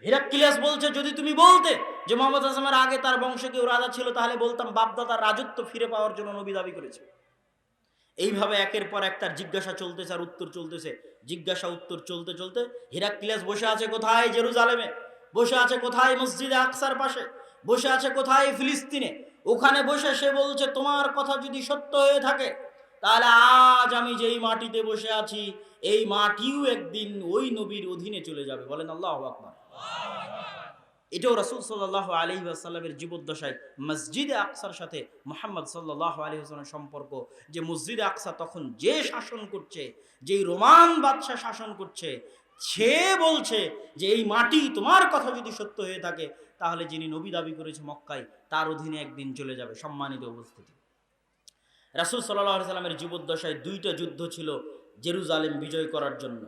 হিরাক্লিয়াস বলছে যদি তুমি বলতে যে মুহাম্মদ সাল্লাল্লাহু আলাইহি ওয়াসাল্লামের আগে তার বংশে কেউ রাজা ছিল, তাহলে বলতাম বাপদাদার রাজত্ব ফিরে পাওয়ার জন্য নবী দাবি করেছে। এইভাবে একের পর এক তার জিজ্ঞাসা চলতেছে আর উত্তর চলতেছে, জিজ্ঞাসা উত্তর চলতে চলতে হিরাক্লিয়াস বসে আছে কোথায়? জেরুজালেমে। বসে আছে কোথায়? মসজিদে আকসার পাশে। বসে আছে কোথায়? ফিলিস্তিনে। ওখানে বসে সে বলছে, তোমার কথা যদি সত্য হয়ে থাকে তাহলে আজ আমি যেই মাটিতে বসে আছি এই মাটিও একদিন ওই নবীর অধীনে চলে যাবে। বলেন আল্লাহু আকবার। এটাও রাসূল সাল্লাল্লাহু আলাইহি ওয়াসাল্লামের জীবদ্দশায় মসজিদে আকসার সাথে মুহাম্মদ সাল্লাল্লাহু আলাইহি ওয়াসাল্লামের সম্পর্ক, যে মসজিদে আকসা তখন যে শাসন করছে, যেই রোমান বাদশা শাসন করছে, সে বলছে যে এই মাটি তোমার কথা যদি সত্য হয়ে থাকে তাহলে যিনি নবী দাবি করেছে মক্কায় তার অধীনে একদিন চলে যাবে। সম্মানিত উপস্থিতি, রাসূল সাল্লাল্লাহু আলাইহি ওয়াসাল্লামের জীবদ্দশায় দুইটা যুদ্ধ ছিল জেরুজালেম বিজয় করার জন্য,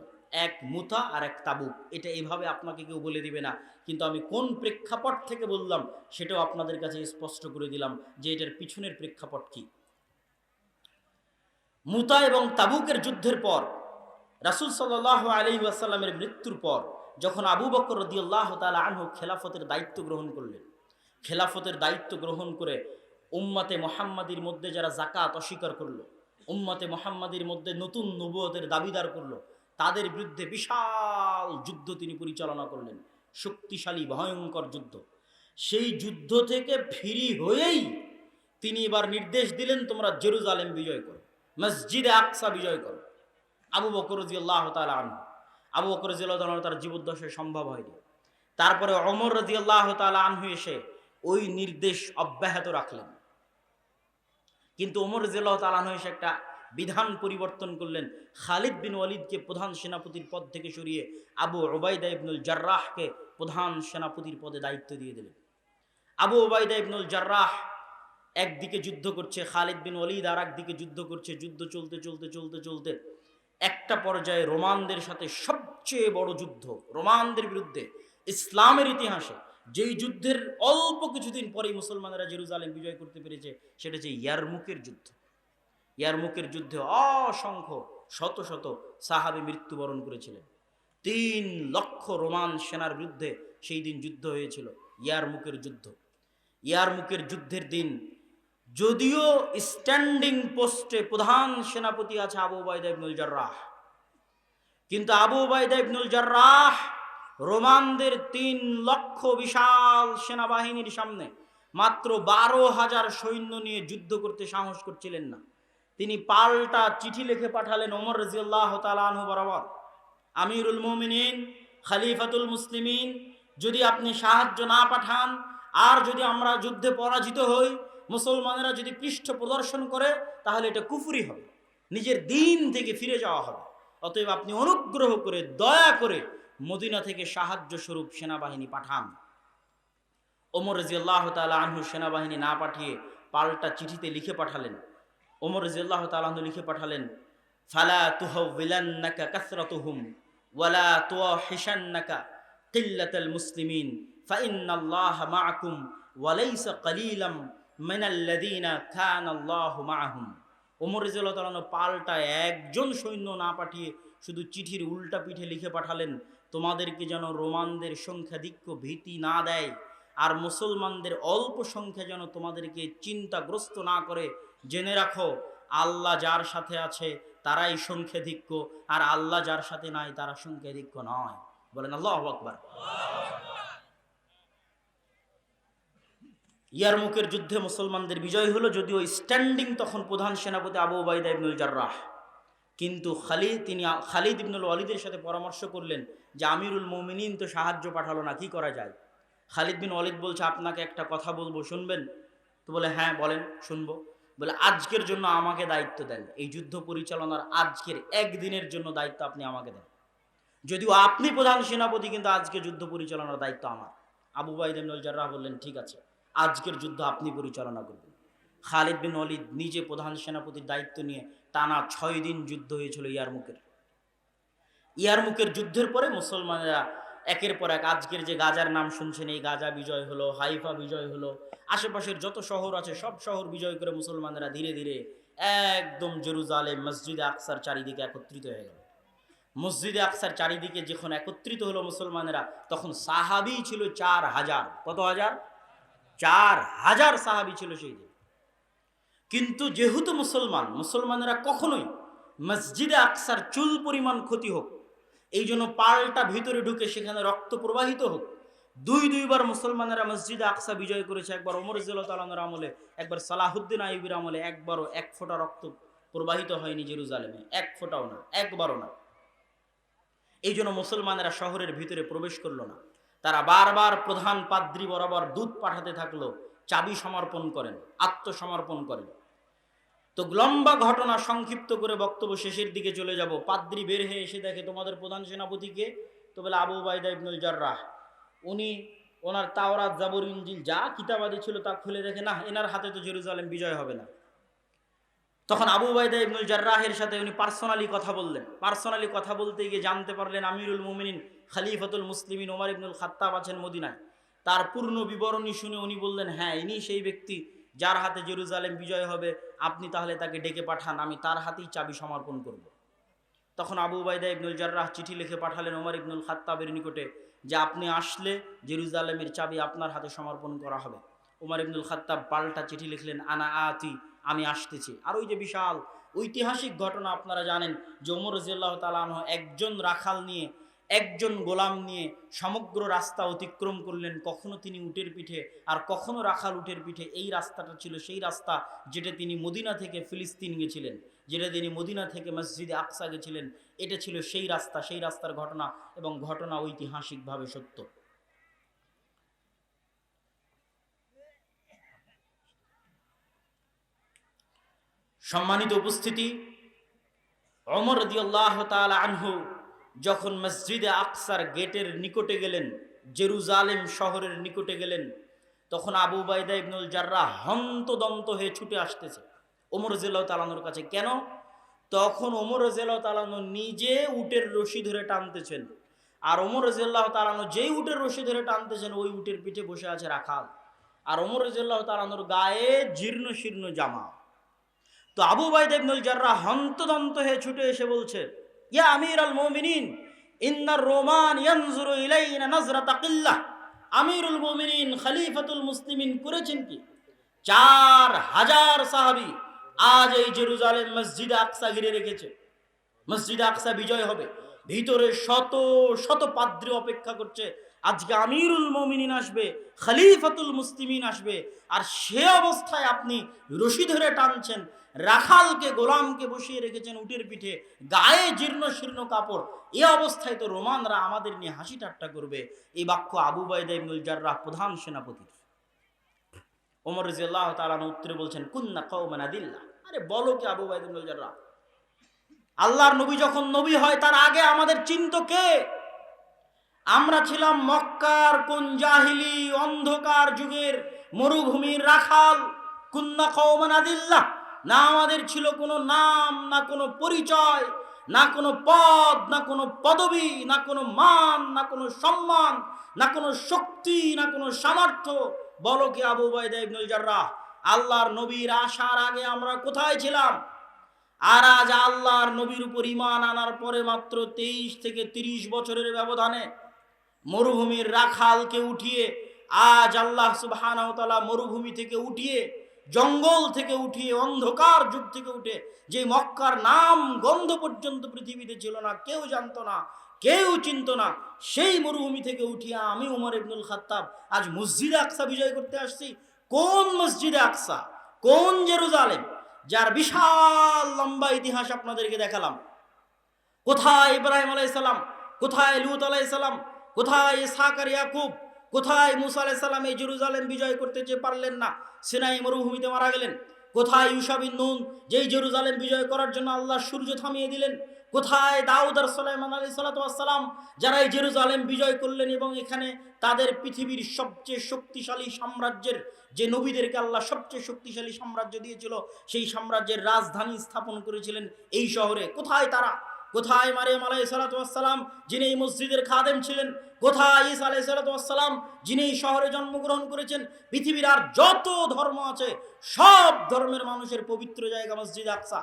এক মুতা আর এক তাবুক। এটা এইভাবে আপনাকে কেউ বলে দিবে না, কিন্তু আমি কোন প্রেক্ষাপট থেকে বললাম সেটাও আপনাদের কাছে স্পষ্ট করে দিলাম যে এটার পিছনের প্রেক্ষাপট কি। মুতা এবং তাবুকের যুদ্ধের পর রাসূল সাল্লাল্লাহু আলাইহি ওয়াসাল্লামের মৃত্যুর পর যখন আবু বকর রাদিয়াল্লাহু তাআলা আনহু খেলাফতের দায়িত্ব গ্রহণ করলেন, খেলাফতের দায়িত্ব গ্রহণ করে উম্মতে মুহাম্মাদির মধ্যে যারা যাকাত অস্বীকার করলো, উম্মতে মুহাম্মাদির মধ্যে নতুন নবুয়তের দাবিদার করলো, তাদের বিরুদ্ধে বিশাল যুদ্ধ তিনি পরিচালনা করলেন, শক্তিশালী ভয়ঙ্কর যুদ্ধ। সেই যুদ্ধ থেকে ফিরি হয়েই তিনি এবার নির্দেশ দিলেন, তোমরা জেরুজালেম বিজয় করো, মসজিদে আকসা বিজয় করো। আবু বকর রাদিয়াল্লাহু তাআলা আনহু, আবু বকর রাদিয়াল্লাহু তাআলা তার জীবদ্দশায় সম্ভব হয়নি। তারপরে ওমর রাদিয়াল্লাহু তাআলা আনহু এসে ওই নির্দেশ অব্যাহত রাখলেন, কিন্তু ওমর রাদিয়াল্লাহু তাআলা আনহু এসে একটা বিধান পরিবর্তন করলেন। খালিদ বিন ওয়ালিদকে প্রধান সেনাপতির পদ থেকে সরিয়ে আবু উবাইদা ইবনুল জাররাহকে প্রধান সেনাপতির পদে দায়িত্ব দিয়ে দিলেন। আবু উবাইদা ইবনুল জাররাহ একদিকে যুদ্ধ করছে, খালিদ বিন ওয়ালিদ আর একদিকে যুদ্ধ করছে। যুদ্ধ চলতে চলতে চলতে চলতে একটা পর্যায়ে রোমানদের সাথে সবচেয়ে বড় যুদ্ধ, রোমানদের বিরুদ্ধে ইসলামের ইতিহাসে যেই যুদ্ধের অল্প কিছুদিন পরেই মুসলমানেরা জেরুজালেম বিজয় করতে পেরেছে, সেটা হচ্ছে ইয়ারমুকের যুদ্ধ। ইয়ারমুকের যুদ্ধে অসংখ্য শত শত সাহাবী মৃত্যুবরণ করেছিলেন। 3 লক্ষ রোমান সেনার বিরুদ্ধে সেই দিন যুদ্ধ হয়েছিল, ইয়ারমুকের যুদ্ধ। ইয়ারমুকের যুদ্ধের দিন যদিও স্ট্যান্ডিং পোস্টে প্রধান সেনাপতি আছে আবু উবাইদা ইবনুল জাররাহ, কিন্তু আবু উবাইদা ইবনুল জাররাহ রোমানদের 3 লক্ষ বিশাল সেনাবাহিনীর সামনে মাত্র 12,000 সৈন্য নিয়ে যুদ্ধ করতে সাহস করছিলেন না। তিনি পাল্টা চিঠি লিখে পাঠালেন ওমর রাদিয়াল্লাহু তাআলা আনহু বরাবর, আমিরুল মুমিনিন, খলিফাতুল মুসলিমিন, যদি আপনি সাহায্য না পাঠান আর যদি আমরা যুদ্ধে পরাজিত হই, মুসলমানেরা যদি পৃষ্ঠ প্রদর্শন করে, তাহলে এটা কুফরি হবে, নিজের দিন থেকে ফিরে যাওয়া হবে। অতএব আপনি অনুগ্রহ করে দয়া করে মদিনা থেকে সাহায্য স্বরূপ সেনাবাহিনী পাঠান। ওমর রাদিয়াল্লাহু তাআলা আনহু সেনাবাহিনী না পাঠিয়ে পাল্টা চিঠিতে লিখে পাঠালেন, ওমর রাদিয়াল্লাহু তাআলা আনহু লিখে পাঠালেন, ফালা তুহাওবিলান্নাকা কাসরাতুহুম ওয়ালা তুওয়াহিশান্নাকা কিল্লাতাল মুসলিমিন ফাইন্নাল্লাহা মাআকুম ওয়া লাইসা কালিলাম মিনাল্লাযীনা কানাল্লাহু মাআহুম। ওমর রাদিয়াল্লাহু তাআলা আনহু পাল্টা একজন সৈন্য না পাঠিয়ে শুধু চিঠির উল্টা পিঠে লিখে পাঠালেন, তোমাদেরকে যেন রোমানদের সংখ্যাধিক্য ভীতি না দেয়, আর মুসলমানদের অল্প সংখ্যা যেন তোমাদেরকে চিন্তাগ্রস্ত না করে, জেনে রাখো আল্লাহ যার সাথে আছে তারাই সংখ্যাধিক্য, আর আল্লাহ যার সাথে নাই তারা সংখ্যাধিক্য নয়। বলেন আল্লাহু আকবার। ইয়ারমুকের যুদ্ধে মুসলমানদের বিজয় হলো, যদিও স্ট্যান্ডিং তখন প্রধান সেনাপতি আবু উবাইদা ইবনুল জাররাহ, কিন্তু খালিদ ইবনুল ওয়ালিদের সাথে পরামর্শ করলেন যে আমিরুল মুমিনিন তো সাহায্য পাঠালো না, কি করা যায়? খালিদ বিন ওয়ালিদ বলছে, আপনাকে একটা কথা বলবো, শুনবেন? তো বলে, হ্যাঁ বলেন, শুনবো। বলে, আজকের জন্য আমাকে দায়িত্ব দেন, এই যুদ্ধ পরিচালনার আজকের একদিনের জন্য দায়িত্ব আপনি আমাকে দেন। যদিও আপনি প্রধান সেনাপতি, কিন্তু আজকে যুদ্ধ পরিচালনার দায়িত্ব আমার। আবু উবাইদা ইবনুল জাররাহ বললেন, ঠিক আছে, আজকের যুদ্ধ আপনি পরিচালনা করবেন। খালিদ বিন ওয়ালিদ নিজে প্রধান সেনাপতির দায়িত্ব নিয়ে টানা 6 দিন যুদ্ধ হয়েছিল ইয়ারমুকের যুদ্ধের পরে মুসলমানেরা একের পর এক, আজকের যে গাজার নাম শুনছেন, এই গাজা বিজয় হলো, হাইফা বিজয় হলো, আশেপাশের যত শহর আছে সব শহর বিজয় করে মুসলমানেরা ধীরে ধীরে একদম জেরুজালেম মসজিদে আকসার চারিদিকে একত্রিত হয়ে গেল। মসজিদে আকসার চারিদিকে যখন একত্রিত হলো মুসলমানেরা, তখন সাহাবী ছিল 4,000। কত হাজার? 4,000 সাহাবী ছিল সেই দিন। কিন্তু যেহেতু মুসলমানেরা কখনোই মসজিদে আকসার চুল পরিমাণ ক্ষতি হোক, এই জন্য পাল্টা ভিতরে ঢুকে সেখানে রক্ত প্রবাহিত হোক, দুইবার মুসলমানেরা মসজিদে আকসা বিজয় করেছে। একবার ওমর রাদিয়াল্লাহু তাআলা আনহুর আমলে, একবার সালাহুদ্দিন আইয়ুবীর আমলে। একবারও 1 ফোঁটা রক্ত প্রবাহিত হয়নি জেরুজালেমে, 1 ফোঁটাও না, একবারও না। এই জন্য মুসলমানেরা শহরের ভিতরে প্রবেশ করলো না। তারা বারবার প্রধান পাদ্রী বরাবর দূত পাঠাতে থাকলো, চাবি সমর্পণ করেন, আত্মসমর্পণ করেন। তো লম্বা ঘটনা সংক্ষিপ্ত করে বক্তব্য শেষের দিকে চলে যাব। পাদ্রী বের হয়ে এসে দেখে, তোমাদের প্রধান সেনাপতিকে? তো বলে, আবু উবাইদা ইবনুল জাররাহ। উনি ওনার তাওরাত, জাবুর, ইনজিল যা কিতাবাদি ছিল তা খুলে দেখে, না, এনার হাতে তো জেরুজালেম বিজয় হবে না। তখন আবু উবাইদা ইবনুল জাররাহের সাথে উনি পার্সোনালি কথা বললেন। পার্সোনালি কথা বলতে গিয়ে জানতে পারলেন আমিরুল মুমিনিন খলিফাতুল মুসলিমিন ওমর ইবনুল খাত্তাব আছেন মদিনায়। তার পূর্ণ বিবরণী শুনে উনি বললেন, হ্যাঁ, ইনি সেই ব্যক্তি যার হাতে জেরুজালেম বিজয় হবে, আপনি তাহলে তাকে ডেকে পাঠান, আমি তার হাতেই চাবি সমর্পণ করব। তখন আবু উবাইদা ইবনুল জাররাহ চিঠি লিখে পাঠালেন ওমর ইবনুল খাত্তাবের নিকটে যে আপনি আসলে জেরুজালেমের চাবি আপনার হাতে সমর্পণ করা হবে। ওমর ইবনুল খাত্তাব পাল্টা চিঠি লিখলেন, আনা আতি, আমি আসতেছি। আর ওই যে বিশাল ঐতিহাসিক ঘটনা আপনারা জানেন যে ওমর রাদিয়াল্লাহু তাআলা আনহু একজন রাখাল নিয়ে, একজন গোলাম নিয়ে সমগ্র রাস্তা অতিক্রম করলেন। কখনো তিনি উটের পিঠে আর কখনো রাখাল উটের পিঠে। এই রাস্তাটা ছিল সেই রাস্তা যেটা তিনি মদিনা থেকে ফিলিস্তিন গেছিলেন, যেটা তিনি মদিনা থেকে মসজিদে আকসা গেছিলেন। এটা ছিল সেই রাস্তা, সেই রাস্তার ঘটনা, এবং ঘটনা ঐতিহাসিকভাবে সত্য। সম্মানিত উপস্থিতি, ওমর রাদিয়াল্লাহু তাআলা আনহু যখন মসজিদে আকসার গেটের নিকটে গেলেন, জেরুজালেম শহরের নিকটে গেলেন, তখন আবু উবাইদা ইবনুল জাররাহ হন্তদন্ত হয়ে ছুটে আসতেছে ওমর রাদিয়াল্লাহু তাআলা আনহুর কাছে। কেন? তখন ওমর রাদিয়াল্লাহু তাআলা আনহু নিজে উটের রশি ধরে টানতেছেন, আর ওমর রাদিয়াল্লাহু তাআলা আনহু যেই উটের রশি ধরে টানতেছেন, ওই উটের পিঠে বসে আছে রাখাল, আর ওমর রাদিয়াল্লাহু তাআলা আনহুর গায়ে জীর্ণ শীর্ণ জামা। তো আবু উবাইদা ইবনুল জাররাহ হন্তদন্ত হয়ে ছুটে এসে বলছে, ইয়া আমিরুল মুমিনিন, ইন্নার রোমান ইয়ানজুরু ইলাইনা নাজরাতা কিল্লাহ। আমিরুল মুমিনিন খলিফাতুল মুসলিমিন করেছেন কি? 4000 সাহাবী আজ এই জেরুজালেম মসজিদে আকসা ঘিরে রেখেছে। মসজিদে আকসা বিজয় হবে, ভিতরে শত শত পাদ্রী অপেক্ষা করছে। আজকে আমিরুল মুমিনিন আসবে, খলিফাতুল মুসলিমিন আসবে, আর সে অবস্থায় আপনি রশি ধরে টানছেন, রাখালকে গোলামকে বসিয়ে রেখেছেন উটের পিঠে, গায়ে জীর্ণ শীর্ণ কাপড়। এ অবস্থায় তো রোমানরা আমাদের নিয়ে হাসি ঠাট্টা করবে। এই বাক্য আবু উবাইদা ইবনুল জাররাহ প্রধান সেনাপতির। ওমর রাদিয়াল্লাহু তাআলা উত্তরে বলছেন, কুন্না কওমান আদিল্লাহ। আরে বলো কি আবু উবাইদা ইবনুল জাররাহ, আল্লাহর নবী যখন নবী হয় তার আগে আমাদের চিনত কে? আমরা ছিলাম মক্কার কোন জাহিলি অন্ধকার যুগের মরুভূমির রাখাল। কুন্না কওমান আদিল্লাহ, না আমাদের ছিল কোনো নাম, না কোনো পরিচয়, না কোনো পদ, না কোনো পদবি, না কোনো মান, না কোনো সম্মান, না কোনো শক্তি, না কোনো সামর্থ্য। বলো কি আবু উবাইদা ইবনুল জাররাহ, আল্লাহর নবীর আসার আগে আমরা কোথায় ছিলাম? আর আজ আল্লাহর নবীর উপর ঈমান আনার পরে মাত্র 23 থেকে 30 বছরের ব্যবধানে মরুভূমির রাখালকে উঠিয়ে আজ আল্লাহ সুবহানাহু ওয়া তাআলা মরুভূমি থেকে উঠিয়ে, জঙ্গল থেকে উঠিয়ে, অন্ধকার যুগ থেকে উঠে, যে মক্কার নাম গন্ধ পর্যন্ত পৃথিবীতে ছিল না, কেউ জানতো না, কেউ চিনতো না, সেই মরুভূমি থেকে উঠিয়ে আমি ওমর ইবনুল খাত্তাব আজ মসজিদে আকসা বিজয় করতে আসছি। কোন মসজিদে আকসা? কোন জেরুজালেম? যার বিশাল লম্বা ইতিহাস আপনাদেরকে দেখালাম। কোথায় ইব্রাহিম আলাইহিস সালাম, কোথায় লূত আলাইহিস সালাম, কোথায় ইসহাক আর ইয়াকুব, কোথায় মুসা আলাইহিস সালাম এই জেরুজালেম বিজয় করতে চেয়ে পারলেন না, সিনাই মরুভূমিতে মারা গেলেন। কোথায় ইউশা বিন নুন, যেই জেরুজালেম বিজয় করার জন্য আল্লাহ সূর্য থামিয়ে দিলেন। কোথায় দাউদ আর সুলাইমান আলাইহিসসালাতু ওয়াসসালাম, যারা এই জেরুজালেম বিজয় করলেন এবং এখানে তাদের পৃথিবীর সবচেয়ে শক্তিশালী সাম্রাজ্যের, যে নবীদেরকে আল্লাহ সবচেয়ে শক্তিশালী সাম্রাজ্য দিয়েছিল, সেই সাম্রাজ্যের রাজধানী স্থাপন করেছিলেন এই শহরে। কোথায় তারা? কোথায় মারিয়াম আলাইহিসসালাতু ওয়াসসালাম, যিনি এই মসজিদের খাদেম ছিলেন? কোথায় ঈসা আলাইহিসসালাতু ওয়াসসালাম, যিনি এই শহরে জন্মগ্রহণ করেছেন? পৃথিবীর আর যত ধর্ম আছে সব ধর্মের মানুষের পবিত্র জায়গা মসজিদ আকসা।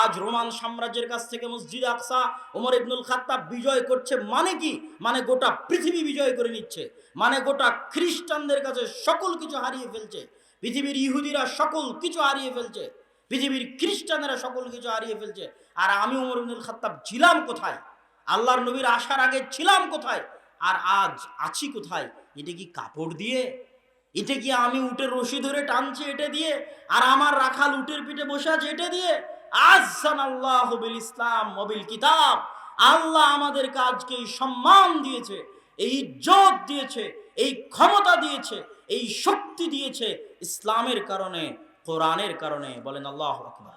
আজ রোমান সাম্রাজ্যের কাছ থেকে মসজিদ আকসা ওমর ইবনুল খাত্তাব বিজয় করছে। মানে কি? মানে গোটা পৃথিবী বিজয় করে নিচ্ছে, মানে গোটা খ্রিস্টানদের কাছে সকল কিছু হারিয়ে ফেলছে। পৃথিবীর ইহুদিরা সকল কিছু হারিয়ে ফেলছে, পৃথিবীর খ্রিস্টানেরা সকল কিছু হারিয়ে ফেলছে। আর আমি ওমর ইবনুল খাত্তাব ছিলাম কোথায়? আল্লাহর নবীর আসার আগে ছিলাম কোথায়? আর আজ আছি কোথায়? এটা কি কাপড় দিয়ে? এটা কি আমি উটের রশি ধরে টানছি এটা দিয়ে? আর আমার রাখাল উটের পিঠে বসে আছে এটা দিয়ে? আযযানাল্লাহু বিল ইসলাম ওয়া বিল কিতাব। আল্লাহ আমাদেরকে আজকে এই সম্মান দিয়েছে, এই ইজ্জত দিয়েছে, এই ক্ষমতা দিয়েছে, এই শক্তি দিয়েছে ইসলামের কারণে, কোরআনের কারণে। বলেন আল্লাহু আকবার।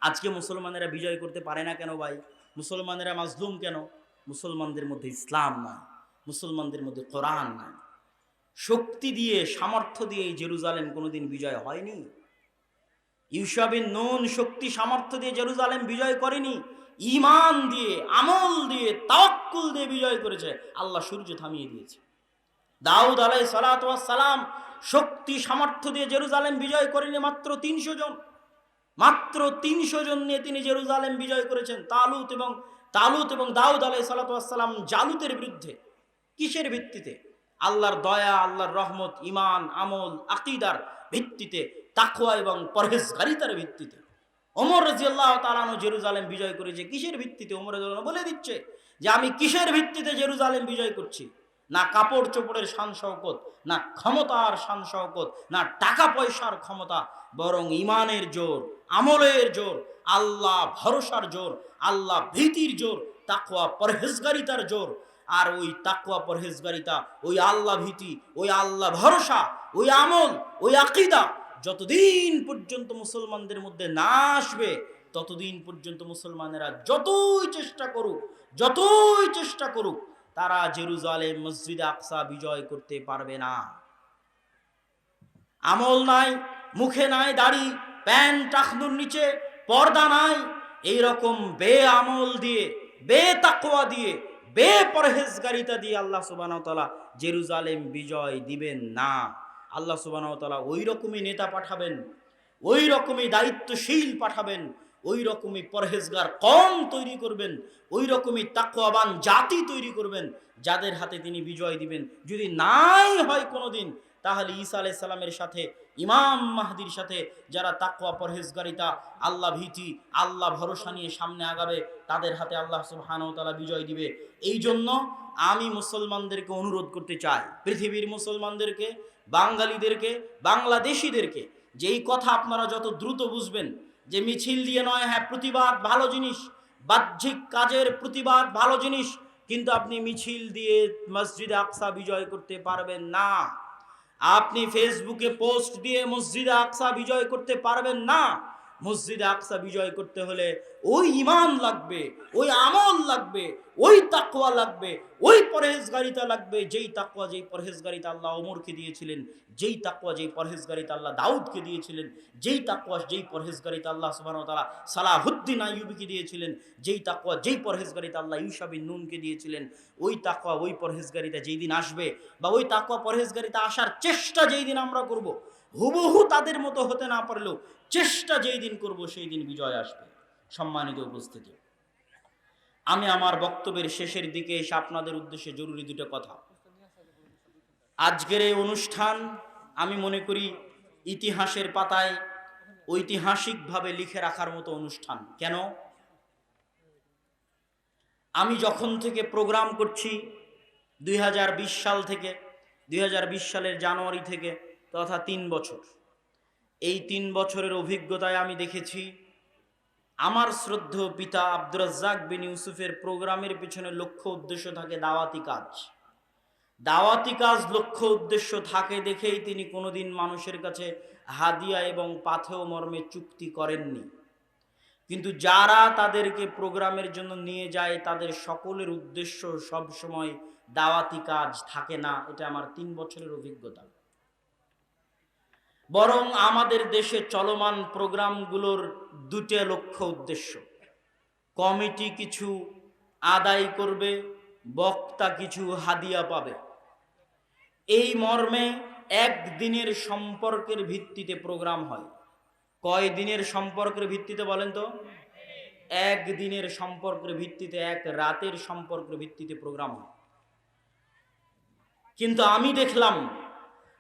আজকে মুসলমানেরা বিজয় করতে পারে না কেন ভাই? মুসলমানেরা মাজলুম কেন? মুসলমানদের মধ্যে ইসলাম নাই, মুসলমানদের মধ্যে কোরআন নাই। শক্তি দিয়ে, সামর্থ্য দিয়ে এই জেরুজালেম কোনোদিন বিজয় হয়নি। ইউশা বিন নুন শক্তি সামর্থ্য দিয়ে জেরুজালেম বিজয় করেনি, ঈমান দিয়ে, আমল দিয়ে, তাওয়াক্কুল দিয়ে বিজয় করেছে। আল্লাহ সূর্য থামিয়ে দিয়েছে। দাউদ আলাইহিস সালাতু ওয়াস সালাম শক্তি সামর্থ্য দিয়ে জেরুজালেম বিজয় করেনি, মাত্র 300 জন, মাত্র 300 জন নিয়ে তিনি জেরুজালেম বিজয় করেছেন। তালুত এবং দাউদ আলাইহিস সালাতু ওয়াস সালাম জালুতের বিরুদ্ধে। কিসের ভিত্তিতে? আল্লাহর দয়া, আল্লাহর রহমত, ঈমান, আমল, আকীদার ভিত্তিতে, তাকওয়া এবং পরহেজগারিতার ভিত্তিতে। ওমর রাদিয়াল্লাহু তাআলা আনহু জেরুজালেম বিজয় করেছে কিসের ভিত্তিতে? ওমর রাদিয়াল্লাহু বলে দিচ্ছে যে আমি কিসের ভিত্তিতে জেরুজালেম বিজয় করছি। না কাপড় চোপড়ের শান শওকত, না ক্ষমতার শান শওকত, না টাকা পয়সার ক্ষমতা, বরং ঈমানের জোর, আমলের জোর, আল্লাহ ভরসার জোর, আল্লাহ ভীতির জোর, তাকওয়া পরহেজগারিতার জোর। আর ওই তাকওয়া পরহেজগারিতা, ওই আল্লাহ ভীতি, ওই আল্লাহ ভরসা, ওই আমল, ওই আকীদা যতদিন পর্যন্ত মুসলমানদের মধ্যে না আসবে, ততদিন পর্যন্ত মুসলমানেরা যতই চেষ্টা করুক তারা জেরুজালেম মসজিদে আকসা বিজয় করতে পারবে না। আমল নাই, মুখে নাই দাড়ি, প্যান্ট টাকনুর নিচে পর্দা নাই, এইরকম বেআমল দিয়ে, বেতাকওয়া দিয়ে, বেপরহেজগারিতা দিয়ে আল্লাহ সুবহানাহু ওয়া তাআলা জেরুজালেম বিজয় দিবেন না। আল্লাহ সুবহানাহু ওয়া তাআলা ওই রকমই নেতা পাঠাবেন, ওই রকমই দায়িত্বশীল পাঠাবেন, ওই রকমই পরহেজগার কওম তৈরি করবেন, ওই রকমই তাকওয়াবান জাতি তৈরি করবেন, যাদের হাতে তিনি বিজয় দিবেন। যদি নাই হয় কোনোদিন, তাহলে ঈসা আলাইহিস সালামের সাথে, ইমাম মাহদির সাথে যারা তাকওয়া পরহেজগারিতা, আল্লাহ ভীতি, আল্লাহ ভরসা নিয়ে সামনে আগাবে, তাদের হাতে আল্লাহ সুবহানাহু ওয়া তাআলা বিজয় দিবে। এই জন্য আমি মুসলমানদেরকে অনুরোধ করতে চাই, পৃথিবীর মুসলমানদেরকে, বাঙালিদেরকে, বাংলাদেশিদেরকে, যে এই কথা আপনারা যত দ্রুত বুঝবেন, যে মিছিল দিয়ে নয়, হ্যাঁ প্রতিবাদ ভালো জিনিস, বাহ্যিক কাজের প্রতিবাদ ভালো জিনিস, কিন্তু আপনি মিছিল দিয়ে মসজিদে আকসা বিজয় করতে পারবেন না। আপনি ফেসবুকে পোস্ট দিয়ে মসজিদে আকসা বিজয় করতে পারবেন না। মসজিদে আকসা বিজয় করতে হলে ওই ঈমান লাগবে, ওই আমল লাগবে, ওই তাকওয়া লাগবে, ওই পরহেজগারিতা লাগবে, যেই তাকওয়া, যেই পরহেজগারিতা আল্লাহ ওমরকে দিয়েছিলেন, যেই তাকওয়া, যেই পরহেজগারিতা আল্লাহ দাউদকে দিয়েছিলেন, যেই তাকওয়া, যেই পরহেজগারিতা আল্লাহ সুবহানাহু ওয়া তাআলা সালাহুদ্দিন আইয়ুবীকে দিয়েছিলেন, যেই তাকওয়া, যেই পরহেজগারিতা আল্লাহ ইউশা বিন নুনকে দিয়েছিলেন, ওই তাকওয়া, ওই পরহেজগারিতা যেই দিন আসবে, বা ওই তাকওয়া পরহেজগারিতা আসার চেষ্টা যেই দিন আমরা করব, হুবহু তাদের মতো হতে না পারলেও চেষ্টা যেই দিন করব, সেই দিন বিজয় আসবে। সম্মানিত উপস্থিতি, আমি আমার বক্তব্যের শেষের দিকে এসে আপনাদের উদ্দেশ্যে জরুরি দুটো কথা। আজকের এই অনুষ্ঠান আমি মনে করি ইতিহাসের পাতায় ঐতিহাসিকভাবে লিখে রাখার মতো অনুষ্ঠান। কেন? আমি যখন থেকে প্রোগ্রাম করছি 2020 সাল থেকে, 2020 সালের জানুয়ারি থেকে, তথা 3 বছর, এই 3 বছরের অভিজ্ঞতায় আমি দেখেছি আমার শ্রদ্ধেয় পিতা আব্দুর রাজ্জাক বিন ইউসুফের প্রোগ্রামের পিছনে লক্ষ্য উদ্দেশ্য থাকে দাওয়াতি কাজ। দাওয়াতি কাজ লক্ষ্য উদ্দেশ্য থাকে দেখেই তিনি কোনোদিন মানুষের কাছে হাদিয়া এবং পাথেয় মর্মে চুক্তি করেননি। কিন্তু যারা তাদেরকে প্রোগ্রামের জন্য নিয়ে যায়, তাদের সকলের উদ্দেশ্য সব সময় দাওয়াতি কাজ থাকে না। এটা আমার 3 বছরের অভিজ্ঞতা। বরং আমাদের দেশে চলমান প্রোগ্রামগুলোর দুটো লক্ষ্য উদ্দেশ্য। কমিটি কিছু আদায় করবে, বক্তা কিছু হাদিয়া পাবে, এই মর্মে একদিনের সম্পর্কের ভিত্তিতে প্রোগ্রাম হয়। কয় দিনের সম্পর্কের ভিত্তিতে বলেন তো? একদিনের সম্পর্কের ভিত্তিতে, এক রাতের সম্পর্কের ভিত্তিতে প্রোগ্রাম হয়। কিন্তু আমি দেখলাম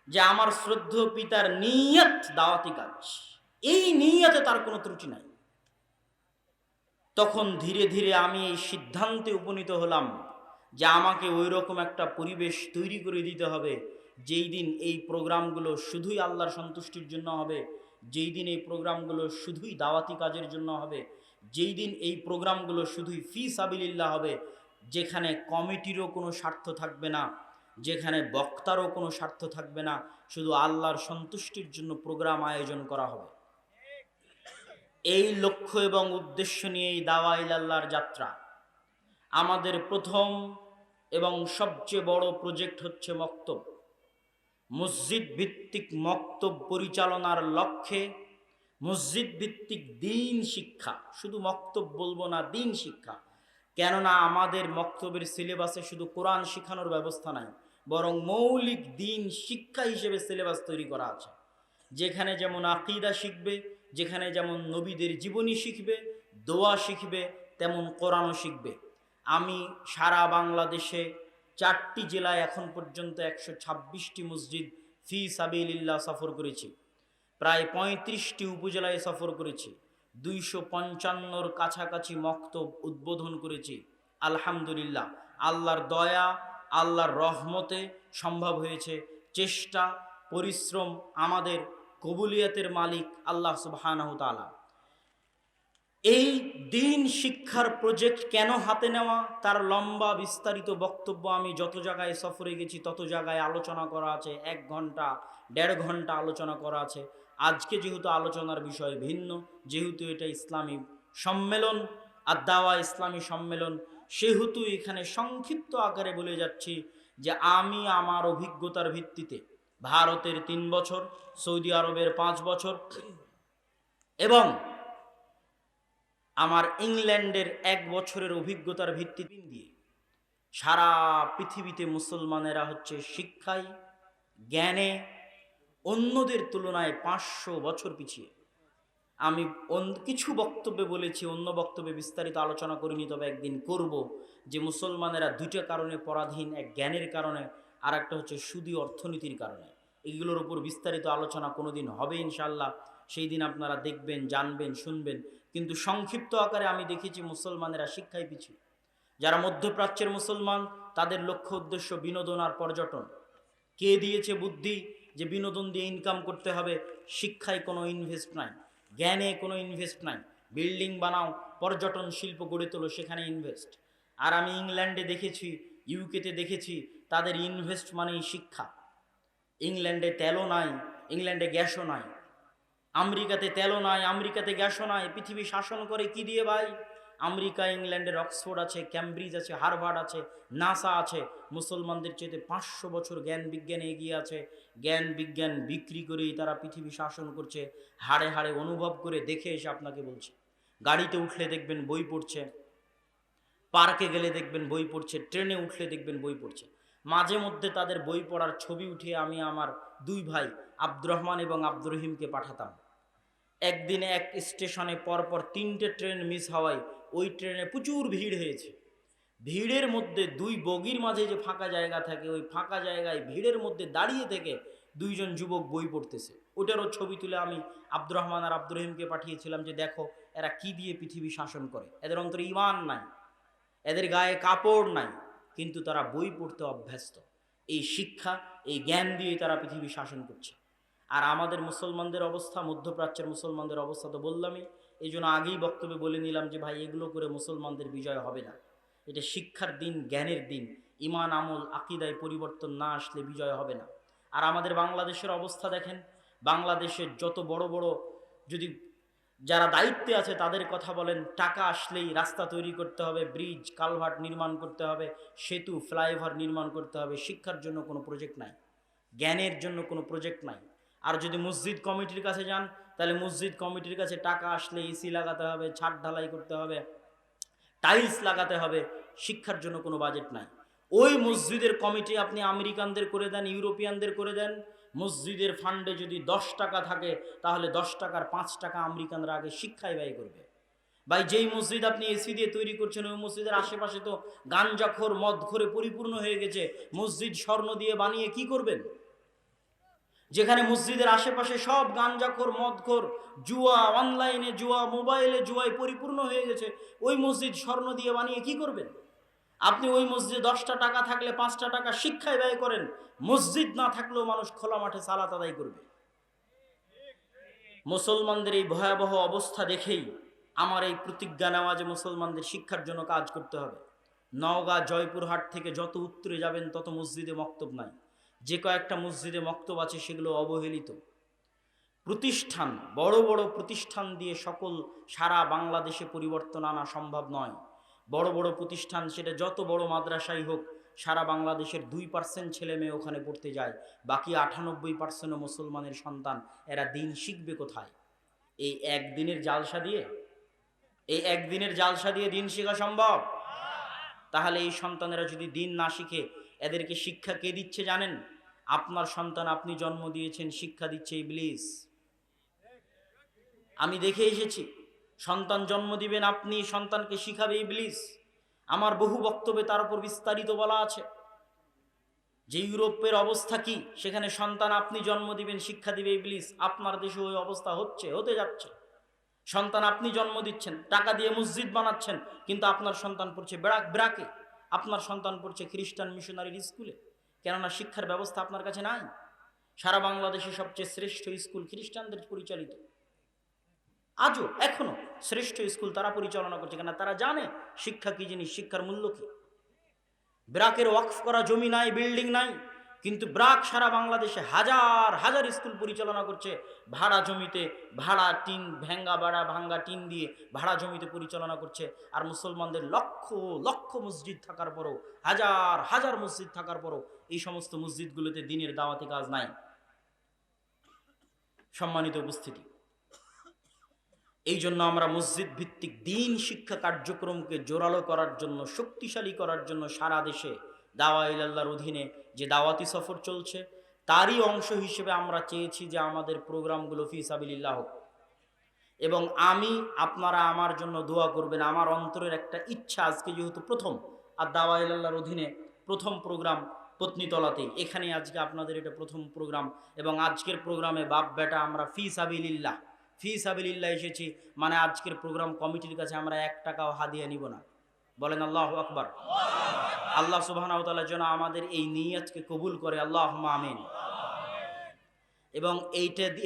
যে আমার শ্রদ্ধেয় পিতার নিয়ত দাওয়াতি কাজ, এই নিয়তে তার কোনো ত্রুটি নাই। তখন ধীরে ধীরে আমি এই সিদ্ধান্তে উপনীত হলাম যে আমাকে ওই রকম একটা পরিবেশ তৈরি করে দিতে হবে, যেই দিন এই প্রোগ্রামগুলো শুধুই আল্লাহর সন্তুষ্টির জন্য হবে, যেই দিন এই প্রোগ্রামগুলো শুধুই দাওয়াতি কাজের জন্য হবে, যেই দিন এই প্রোগ্রামগুলো শুধুই ফি সাবিলিল্লাহ হবে, যেখানে কমিটিরও কোনো স্বার্থ থাকবে না, যেখানে বক্তারও কোনো স্বার্থ থাকবে না, শুধু আল্লাহর সন্তুষ্টির জন্য প্রোগ্রাম আয়োজন করা হবে। এই লক্ষ্য এবং উদ্দেশ্য নিয়েই দাওয়া ইলাল্লাহর যাত্রা। আমাদের প্রথম এবং সবচেয়ে বড় প্রজেক্ট হচ্ছে মক্তব। মসজিদ ভিত্তিক মক্তব পরিচালনার লক্ষ্যে মসজিদ ভিত্তিক দ্বীন শিক্ষা, শুধু মক্তব বলবো না, দ্বীন শিক্ষা। কেননা আমাদের মক্তবের সিলেবাসে শুধু কোরআন শেখানোর ব্যবস্থা নাই, বরং মৌলিক দ্বীন শিক্ষা হিসেবে সিলেবাস তৈরি করা আছে, যেখানে যেমন আকীদা শিখবে, যেখানে যেমন নবীদের জীবনী শিখবে, দোয়া শিখবে, তেমন কোরআনও শিখবে। আমি সারা বাংলাদেশে 4টি জেলায় এখন পর্যন্ত 126টি মসজিদ ফি সাবিলিল্লাহ সফর করেছি, প্রায় 35টি উপজেলায় সফর করেছি, 255-র কাছাকাছি মক্তব উদ্বোধন করেছি। আলহামদুলিল্লাহ, আল্লাহর দয়া, আল্লাহর রহমতে সম্ভব হয়েছে। চেষ্টা, পরিশ্রম, আমাদের কবুলিয়তের মালিক আল্লাহ সুবহানাহু তাআলা। এই দ্বীন শিক্ষার প্রজেক্ট কেন হাতে নেওয়া, তার লম্বা বিস্তারিত বক্তব্য আমি যত জায়গায় সফরে গেছি তত জায়গায় আলোচনা করা আছে। 1 ঘন্টা 1.5 ঘন্টা আলোচনা করা আছে। আজকে যেহেতু আলোচনার বিষয় ভিন্ন, যেহেতু এটা ইসলামী সম্মেলন, আদ-দাওয়া ইসলামী সম্মেলন, সেহেতু এখানে সংক্ষিপ্ত আকারে বলে যাচ্ছি যে আমি আমার অভিজ্ঞতার ভিত্তিতে ভারতের 3 বছর, সৌদি আরবের 5 বছর এবং আমার ইংল্যান্ডের 1 বছরের অভিজ্ঞতার ভিত্তিতে দিয়ে সারা পৃথিবীতে মুসলমানেরা হচ্ছে শিক্ষায়, জ্ঞানে অন্যদের তুলনায় 500 বছর পিছিয়ে। আমি কিছু বক্তব্যে বলেছি, অন্য বক্তব্যে বিস্তারিত আলোচনা করিনি, তবে একদিন করব, যে মুসলমানেরা দুইটা কারণে পরাধীন, এক জ্ঞানের কারণে, আর একটা হচ্ছে সুদী অর্থনীতির কারণে। এইগুলোর উপর বিস্তারিত আলোচনা কোনোদিন হবে ইনশাল্লাহ, সেই দিন আপনারা দেখবেন, জানবেন, শুনবেন। কিন্তু সংক্ষিপ্ত আকারে আমি দেখেছি মুসলমানেরা শিক্ষায় পিছিয়ে। যারা মধ্যপ্রাচ্যের মুসলমান, তাদের লক্ষ্য উদ্দেশ্য বিনোদন আর পর্যটন। কে দিয়েছে বুদ্ধি যে বিনোদন দিয়ে ইনকাম করতে হবে? শিক্ষায় কোনো ইনভেস্ট নাই, জ্ঞানে কোনো ইনভেস্ট নাই। বিল্ডিং বানাও, পর্যটন শিল্প গড়ে তোলো, সেখানে ইনভেস্ট। আর আমি ইংল্যান্ডে দেখেছি, ইউকেতে দেখেছি, তাদের ইনভেস্ট মানেই শিক্ষা। ইংল্যান্ডে তেলও নাই, ইংল্যান্ডে গ্যাসও নাই। আমেরিকাতে তেলও নাই, আমেরিকাতে গ্যাসও নাই। পৃথিবী শাসন করে কি দিয়ে ভাই? আমেরিকা, ইংল্যান্ডের অক্সফোর্ড আছে, ক্যামব্রিজ আছে, হার্ভার্ড আছে, নাসা আছে। মুসলমানদের চেয়ে 500 বছর জ্ঞান বিজ্ঞানে এগিয়ে আছে। জ্ঞান বিজ্ঞান বিক্রি করেই তারা পৃথিবী শাসন করছে। হাড়ে হাড়ে অনুভব করে দেখে এসে আপনাকে বলছে। গাড়িতে উঠলে দেখবেন বই পড়ছে, পার্কে গেলে দেখবেন বই পড়ছে, ট্রেনে উঠলে দেখবেন বই পড়ছে। মাঝে মধ্যে তাদের বই পড়ার ছবি উঠিয়ে আমি আমার 2 ভাই আব্দুর রহমান এবং আব্দুর রহিমকে পাঠাতাম। একদিনে এক স্টেশনে পরপর 3টে ট্রেন মিস হওয়ায় ওই ট্রেনে প্রচুর ভিড় হয়েছে। ভিড়ের মধ্যে 2 বগির মাঝে যে ফাঁকা জায়গা থাকে, ওই ফাঁকা জায়গায় ভিড়ের মধ্যে দাঁড়িয়ে থেকে 2 জন যুবক বই পড়তেছে। ওটারও ছবি তুলে আমি আব্দুর রহমান আর আব্দুর রহিমকে পাঠিয়েছিলাম যে দেখো এরা কি দিয়ে পৃথিবী শাসন করে। এদের অন্তরে ঈমান নাই, এদের গায়ে কাপড় নাই, কিন্তু তারা বই পড়তে অভ্যস্ত। এই শিক্ষা, এই জ্ঞান দিয়ে তারা পৃথিবী শাসন করছে। আর আমাদের মুসলমানদের অবস্থা, মধ্যপ্রাচ্যের মুসলমানদের অবস্থা তো বললামই। এই জন্য আগেই বক্তব্যে বলে নিলাম যে ভাই, এগুলো করে মুসলমানদের বিজয় হবে না। এটা শিক্ষার দিন, জ্ঞানের দিন। ইমান, আমল, আকিদায় পরিবর্তন না আসলে বিজয় হবে না। আর আমাদের বাংলাদেশের অবস্থা দেখেন, বাংলাদেশের যত বড় বড়, যদি যারা দায়িত্বে আছে তাদের কথা বলেন, টাকা আসলেই রাস্তা তৈরি করতে হবে, ব্রিজ কালভার্ট নির্মাণ করতে হবে, সেতু ফ্লাইওভার নির্মাণ করতে হবে। শিক্ষার জন্য কোনো প্রজেক্ট নাই, জ্ঞানের জন্য কোনো প্রজেক্ট নাই। আর যদি মসজিদ কমিটির কাছে যান, তাহলে মসজিদ কমিটির কাছে টাকা আসলে এসি লাগাতে হবে, ছাদ ঢালাই করতে হবে, টাইলস লাগাতে হবে। শিক্ষার জন্য কোনো বাজেট নাই। ওই মসজিদের কমিটি আপনি আমেরিকানদের করে দেন, ইউরোপিয়ানদের করে দেন, মসজিদের ফান্ডে যদি 10 টাকা থাকে, তাহলে 10 টাকার 5 টাকা আমেরিকানরা আগে শিক্ষায় ব্যয় করবে। ভাই, যেই মসজিদ আপনি এসি দিয়ে তৈরি করছেন, ওই মসজিদের আশেপাশে তো গাঞ্জাখোর, মদখোরে পরিপূর্ণ হয়ে গেছে। মসজিদ স্বর্ণ দিয়ে বানিয়ে কি করবেন? যেখানে মসজিদের আশেপাশে সব গাঞ্জাখোর, মদখোর, জুয়া, অনলাইনে জুয়া, মোবাইলে জুয়ায় পরিপূর্ণ হয়ে গেছে, ওই মসজিদ স্বর্ণ দিয়ে বানিয়ে কি করবেন? আপনি ওই মসজিদে 10টা টাকা থাকলে 5টা টাকা শিক্ষায় ব্যয় করেন। মসজিদ না থাকলেও মানুষ খোলা মাঠে সালাত আদায় করবে। মুসলমানদের এই ভয়াবহ অবস্থা দেখেই আমার এই প্রতিজ্ঞা নেওয়া যে মুসলমানদের শিক্ষার জন্য কাজ করতে হবে। নওগাঁ, জয়পুরহাট থেকে যত উত্তরে যাবেন তত মসজিদে মক্তব নাই। যে কয়েকটা মসজিদে মক্তব আছে সেগুলো অবহেলিত প্রতিষ্ঠান। বড় বড় প্রতিষ্ঠান দিয়ে সারা বাংলাদেশে পরিবর্তন আনা সম্ভব নয়। বড় বড় প্রতিষ্ঠান, সেটা যত বড় মাদ্রাসাই হোক, সারা বাংলাদেশের 2% ছেলে মেয়ে ওখানে পড়তে যায়, বাকি 98% মুসলমানের সন্তান। এরা দিন শিখবে কোথায়? এই একদিনের জালসা দিয়ে দিন শেখা সম্ভব? তাহলে এই সন্তানেরা যদি দিন না শিখে, এদেরকে শিক্ষা কে দিচ্ছে জানেন? আপনার সন্তান আপনি জন্ম দিয়েছেন, শিক্ষা দিচ্ছে ইবলিস। আমি দেখে এসেছি, সন্তান জন্ম দিবেন আপনি, সন্তানকে শিখাবে ইবলিস। আমার বহু বক্তব্যে তার উপর বিস্তারিত বলা আছে যে ইউরোপের অবস্থা কি। সেখানে সন্তান আপনি জন্ম দিবেন, শিক্ষা দিবে ইবলিস। আপনার দেশে ওই অবস্থা হতে যাচ্ছে। সন্তান আপনি জন্ম দিচ্ছেন, টাকা দিয়ে মসজিদ বানাচ্ছেন, কিন্তু আপনার সন্তান পড়ছে ব্রাকে, আপনার সন্তান পড়ছে খ্রিস্টান মিশনারির স্কুলে। কেননা শিক্ষার ব্যবস্থা আপনার কাছে নাই। সারা বাংলাদেশে সবচেয়ে শ্রেষ্ঠ স্কুল খ্রিস্টানদের পরিচালিত। আজও এখনো শ্রেষ্ঠ স্কুল তারা পরিচালনা করছে, কেন? তারা জানে শিক্ষা কি জিনিস, শিক্ষার মূল্য কি। ব্রাকের ওয়াকফ করা জমি নাই, বিল্ডিং নাই, কিন্তু ব্রাক সারা বাংলাদেশে হাজার হাজার স্কুল পরিচালনা করছে ভাড়া জমিতে, ভাড়া টিন, ভাঙ্গা টিন দিয়ে ভাড়া জমিতে পরিচালনা করছে। আর মুসলমানদের লক্ষ লক্ষ মসজিদ থাকার পরও, হাজার হাজার মসজিদ থাকার পরও এই সমস্ত মসজিদগুলোতে দিনের দাওয়াতি কাজ নাই। সম্মানিত উপস্থিতি, এই জন্য আমরা মসজিদ ভিত্তিক দিন শিক্ষা কার্যক্রমকে জোরালো করার জন্য, শক্তিশালী করার জন্য সারা দেশে দাওয়া ইলাল্লাহর অধীনে যে দাওয়াতি সফর চলছে, তারই অংশ হিসেবে আমরা চেয়েছি যে আমাদের প্রোগ্রামগুলো ফি সাবিলিল্লাহ হোক। এবং আমি, আপনারা আমার জন্য দোয়া করবেন। আমার অন্তরের একটা ইচ্ছা, আজকে যেহেতু প্রথম আর দাওয়া ইলাল্লাহর অধীনে প্রথম প্রোগ্রাম পত্নীতলাতেই, এখানে আজকে আপনাদের এটা প্রথম প্রোগ্রাম, এবং আজকের প্রোগ্রামে বাপ বেটা আমরা ফি সাবিলিল্লাহ এসেছি। মানে আজকের প্রোগ্রাম কমিটির কাছে আমরা 1 টাকাও হাদিয়া নিব না। বলেন আল্লাহু আকবার। আল্লাহ সুবহানাহু ওয়া তাআলা যেন আমাদের এই নিয়তকে কবুল করে, আল্লাহুম্মা আমিন। এবং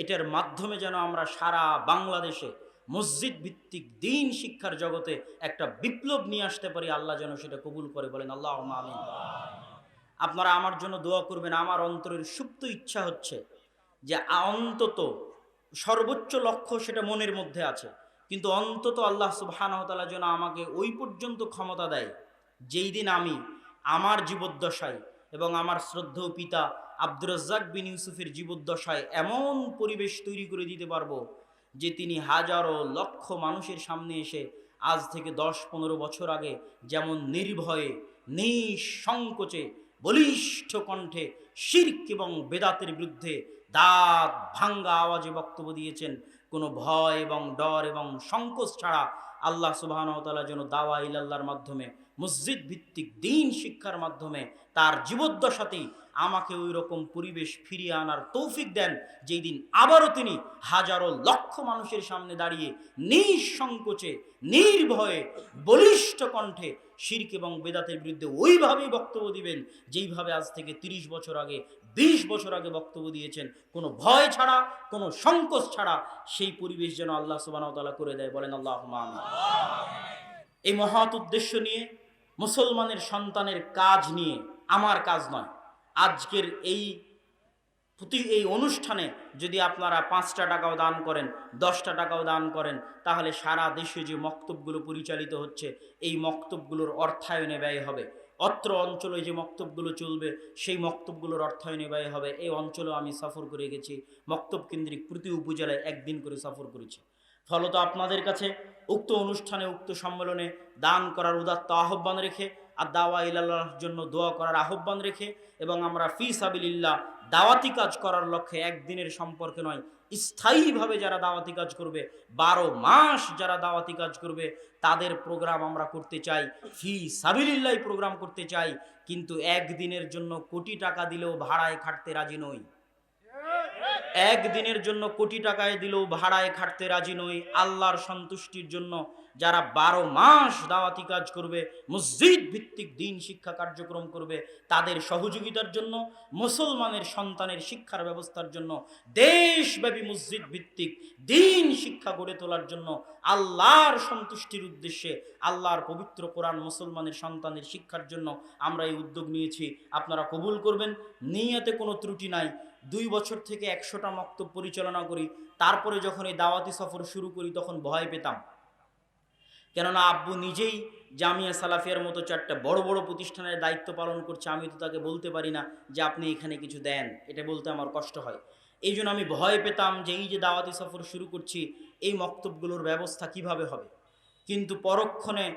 এটার মাধ্যমে যেন আমরা সারা বাংলাদেশে মসজিদ ভিত্তিক দ্বীন শিক্ষার জগতে একটা বিপ্লব নিয়ে আসতে পারি, আল্লাহ যেন সেটা কবুল করে। বলেন আল্লাহুম্মা আমিন। আপনারা আমার জন্য দোয়া করবেন। আমার অন্তরের সুপ্ত ইচ্ছা হচ্ছে যে অন্তত সর্বোচ্চ লক্ষ্য সেটা মনের মধ্যে আছে, কিন্তু অন্তত আল্লাহ সুবহানাহু ওয়া তাআলা যেন আমাকে ওই পর্যন্ত ক্ষমতা দেয় যেই দিন আমি আমার জীবদ্দশায় এবং আমার শ্রদ্ধেয় পিতা আব্দুর রাজ্জাক বিন ইউসুফের জীবদ্দশায় এমন পরিবেশ তৈরি করে দিতে পারবো যে তিনি হাজারো লক্ষ মানুষের সামনে এসে আজ থেকে 10-15 বছর আগে যেমন নির্ভয়ে নিঃসংকোচে বলিষ্ঠ কণ্ঠে শিরক এবং বেদাতের বিরুদ্ধে দাঁত ভাঙ্গা আওয়াজে বক্তব্য দিয়েছেন, কোনো ভয় এবং ডর এবং সংকোচ ছাড়া, আল্লাহ সুবহানাহু ওয়া তাআলা যেন দাওয়া ইলাল্লাহর মাধ্যমে মসজিদ ভিত্তিক দ্বীন শিক্ষার মাধ্যমে তার জীবদ্দশাতেই আমাকে ওই রকম পরিবেশ ফিরিয়ে আনার তৌফিক দেন, যেই দিন আবারও তিনি হাজারো লক্ষ মানুষের সামনে দাঁড়িয়ে নিঃসংকোচে নির্ভয়ে বলিষ্ঠ কণ্ঠে শিরক এবং বেদাতের বিরুদ্ধে ওইভাবেই বক্তব্য দিবেন যেইভাবে আজ থেকে 30 বছর আগে 20 বছর আগে বক্তব্য দিয়েছেন, কোনো ভয় ছাড়া, কোনো সংকোচ ছাড়া। সেই পরিবেশ যেন আল্লাহ সুবহানাহু ওয়া তাআলা করে দেয়। বলেন আল্লাহুম্মা আমিন। এই মহৎ উদ্দেশ্য নিয়ে, মুসলমানের সন্তানের কাজ নিয়ে, আমার কাজ নয়, আজকের এই অনুষ্ঠানে যদি আপনারা 5টা টাকাও দান করেন, 10টা টাকাও দান করেন, তাহলে সারা দেশে যে মক্তবগুলো পরিচালিত হচ্ছে এই মক্তবগুলোর অর্থায়নে ব্যয় হবে। অত্র অঞ্চলে যে মক্তবগুলো চলবে সেই মক্তবগুলোর অর্থায়নে ব্যয় হবে। এই অঞ্চলেও আমি সফর করে গেছি, মক্তব কেন্দ্রিক প্রতি উপজেলায় একদিন করে সফর করেছি। ফলত আপনাদের কাছে উক্ত অনুষ্ঠানে, উক্ত সম্মেলনে দান করার উদাত্ত আহ্বান রেখে আর দাওয়া ইলাল্লাহর জন্য দোয়া করার আহ্বান রেখে, এবং আমরা ফি সাবিলিল্লাহ দাওয়াতি কাজ করার লক্ষ্যে একদিনের সম্পর্কে নয়, স্থায়ীভাবে যারা দাওয়াতি কাজ করবে, 12 মাস যারা দাওয়াতি কাজ করবে, তাদের প্রোগ্রাম আমরা করতে চাই, ফি সাবিলিল্লাহ প্রোগ্রাম করতে চাই। কিন্তু একদিনের জন্য কোটি টাকা দিলেও ভাড়ায় খাটতে রাজি নই। একদিনের জন্য কোটি টাকায় দিলেও ভাড়ায় খাটতে রাজি নই। আল্লাহর সন্তুষ্টির জন্য যারা 12 মাস দাওয়াতি কাজ করবে, মসজিদ ভিত্তিক দ্বীন শিক্ষা কার্যক্রম করবে, তাদের সহযোগিতার জন্য, মুসলমানের সন্তানের শিক্ষার ব্যবস্থার জন্য, দেশব্যাপী মসজিদ ভিত্তিক দ্বীন শিক্ষা গড়ে তোলার জন্য, আল্লাহর সন্তুষ্টির উদ্দেশ্যে, আল্লাহর পবিত্র কোরআন মুসলমানের সন্তানের শিক্ষার জন্য আমরা এই উদ্যোগ নিয়েছি। আপনারা কবুল করবেন। নিয়তে কোনো ত্রুটি নাই। 2 বছর থেকে 100টা মক্তব পরিচালনা করি। তারপরে যখন এই দাওয়াতি সফর শুরু করি তখন ভয় পেতাম, কেননা আব্বু নিজেই জামিয়া সালাফিয়ার মতো 4টা বড় বড় প্রতিষ্ঠানের দায়িত্ব পালন করছে। আমি তো তাকে বলতে পারি না যে আপনি এখানে কিছু দেন, এটা বলতে আমার কষ্ট হয়। এই জন্য আমি ভয় পেতাম যে এই যে দাওয়াতি সফর শুরু করছি, এই মক্তবগুলোর ব্যবস্থা কিভাবে হবে। কিন্তু পরক্ষণে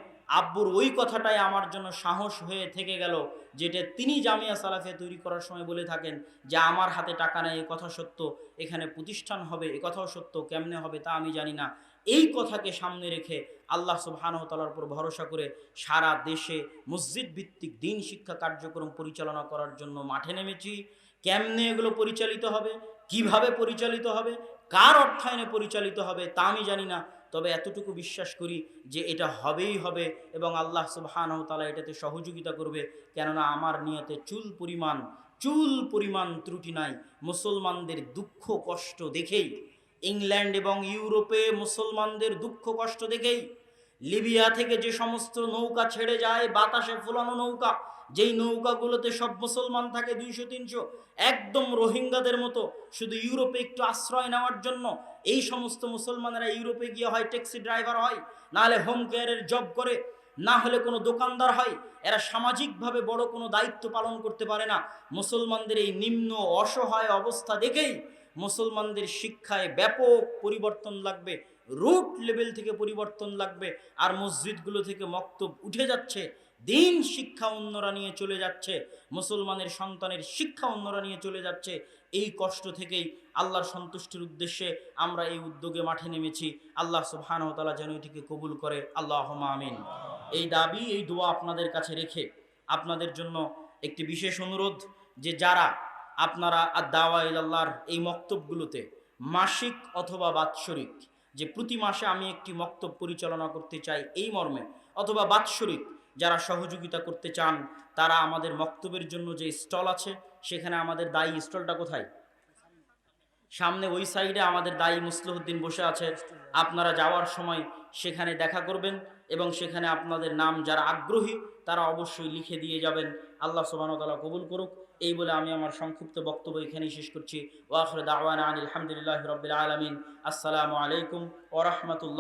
আব্বুর ওই কথাটাই আমার জন্য সাহস হয়ে থেকে গেল, যেটা তিনি জামিয়া সালাফিয়া তৈরি করার সময় বলে থাকেন যে আমার হাতে টাকা নেই, এ কথা সত্য, এখানে প্রতিষ্ঠান হবে এ কথাও সত্য, কেমনে হবে তা আমি জানি না। এই কথাকে সামনে রেখে আল্লাহ সুবহানাহু ওয়া তাআলার উপর ভরসা করে সারা দেশে মসজিদ ভিত্তিক দ্বীন শিক্ষা কার্যক্রম পরিচালনা করার জন্য মাঠে নেমেছি। কেমনে এগুলো পরিচালিত হবে, কিভাবে পরিচালিত হবে, কার অর্থায়নে পরিচালিত হবে তা আমি জানি না, তবে এতটুকু বিশ্বাস করি যে এটা হবেই হবে, এবং আল্লাহ সুবহানাহু ওয়া তাআলা এটাতে সহযোগিতা করবে। কেননা আমার নিয়তে চুল পরিমাণ ত্রুটি নাই। মুসলমানদের দুঃখ কষ্ট দেখেই, ইংল্যান্ড এবং ইউরোপে মুসলমানদের দুঃখ কষ্ট দেখেই, লিবিয়া থেকে যে সমস্ত নৌকা ছেড়ে যায়, বাতাসে ফুলানো নৌকা, যেই নৌকাগুলোতে সব মুসলমান থাকে 200-300, একদম রোহিঙ্গাদের মতো, শুধু ইউরোপে একটু আশ্রয় নেওয়ার জন্য এই সমস্ত মুসলমানেরা ইউরোপে গিয়ে হয় ট্যাক্সি ড্রাইভার হয়, না হলে হোম কেয়ারের জব করে, না হলে কোনো দোকানদার হয়। এরা সামাজিকভাবে বড় কোনো দায়িত্ব পালন করতে পারে না। মুসলমানদের এই নিম্ন অসহায় অবস্থা দেখেই মুসলমানদের শিক্ষায় ব্যাপক পরিবর্তন লাগবে, রুট লেভেল থেকে পরিবর্তন লাগবে। আর মসজিদগুলো থেকে মক্তব উঠে যাচ্ছে, দিন শিক্ষা অন্যরা নিয়ে চলে যাচ্ছে, মুসলমানের সন্তানের শিক্ষা অন্যরা নিয়ে চলে যাচ্ছে। এই কষ্ট থেকেই আল্লাহর সন্তুষ্টির উদ্দেশ্যে আমরা এই উদ্যোগে মাঠে নেমেছি। আল্লাহ সুবহানাহু ওয়া তাআলা যেন এটিকে কবুল করে, আল্লাহুম্মা আমিন। এই দাবি, এই দোয়া আপনাদের কাছে রেখে আপনাদের জন্য একটি বিশেষ অনুরোধ, যে যারা আপনারা আদ-দাওয়া ইলাল্লাহর এই মক্তবগুলোতে মাসিক অথবা বাৎসরিক, যে প্রতি মাসে আমি একটি মক্তব পরিচালনা করতে চাই এই মর্মে, অথবা বাৎসরিক যারা সহযোগিতা করতে চান, তারা আমাদের মক্তবের জন্য যে স্টল আছে, সেখানে আমাদের দায়ী, স্টলটা কোথায়? সামনে ওই সাইডে আমাদের দায়ী মুসলিহুদ্দিন বসে আছে। আপনারা যাওয়ার সময় সেখানে দেখা করবেন এবং সেখানে আপনাদের নাম যারা আগ্রহী তারা অবশ্যই লিখে দিয়ে যাবেন। আল্লাহ সুবহানাহু ওয়া তাআলা কবুল করুক। এই বলে আমি আমার সংক্ষিপ্ত বক্তব্য এখানেই শেষ করছি। ওয়া আখিরু দাওয়ানা আনিল হামদুলিল্লাহি রাব্বিল আলামিন। আসসালামু আলাইকুম ওয়া রাহমাতুল্লাহ।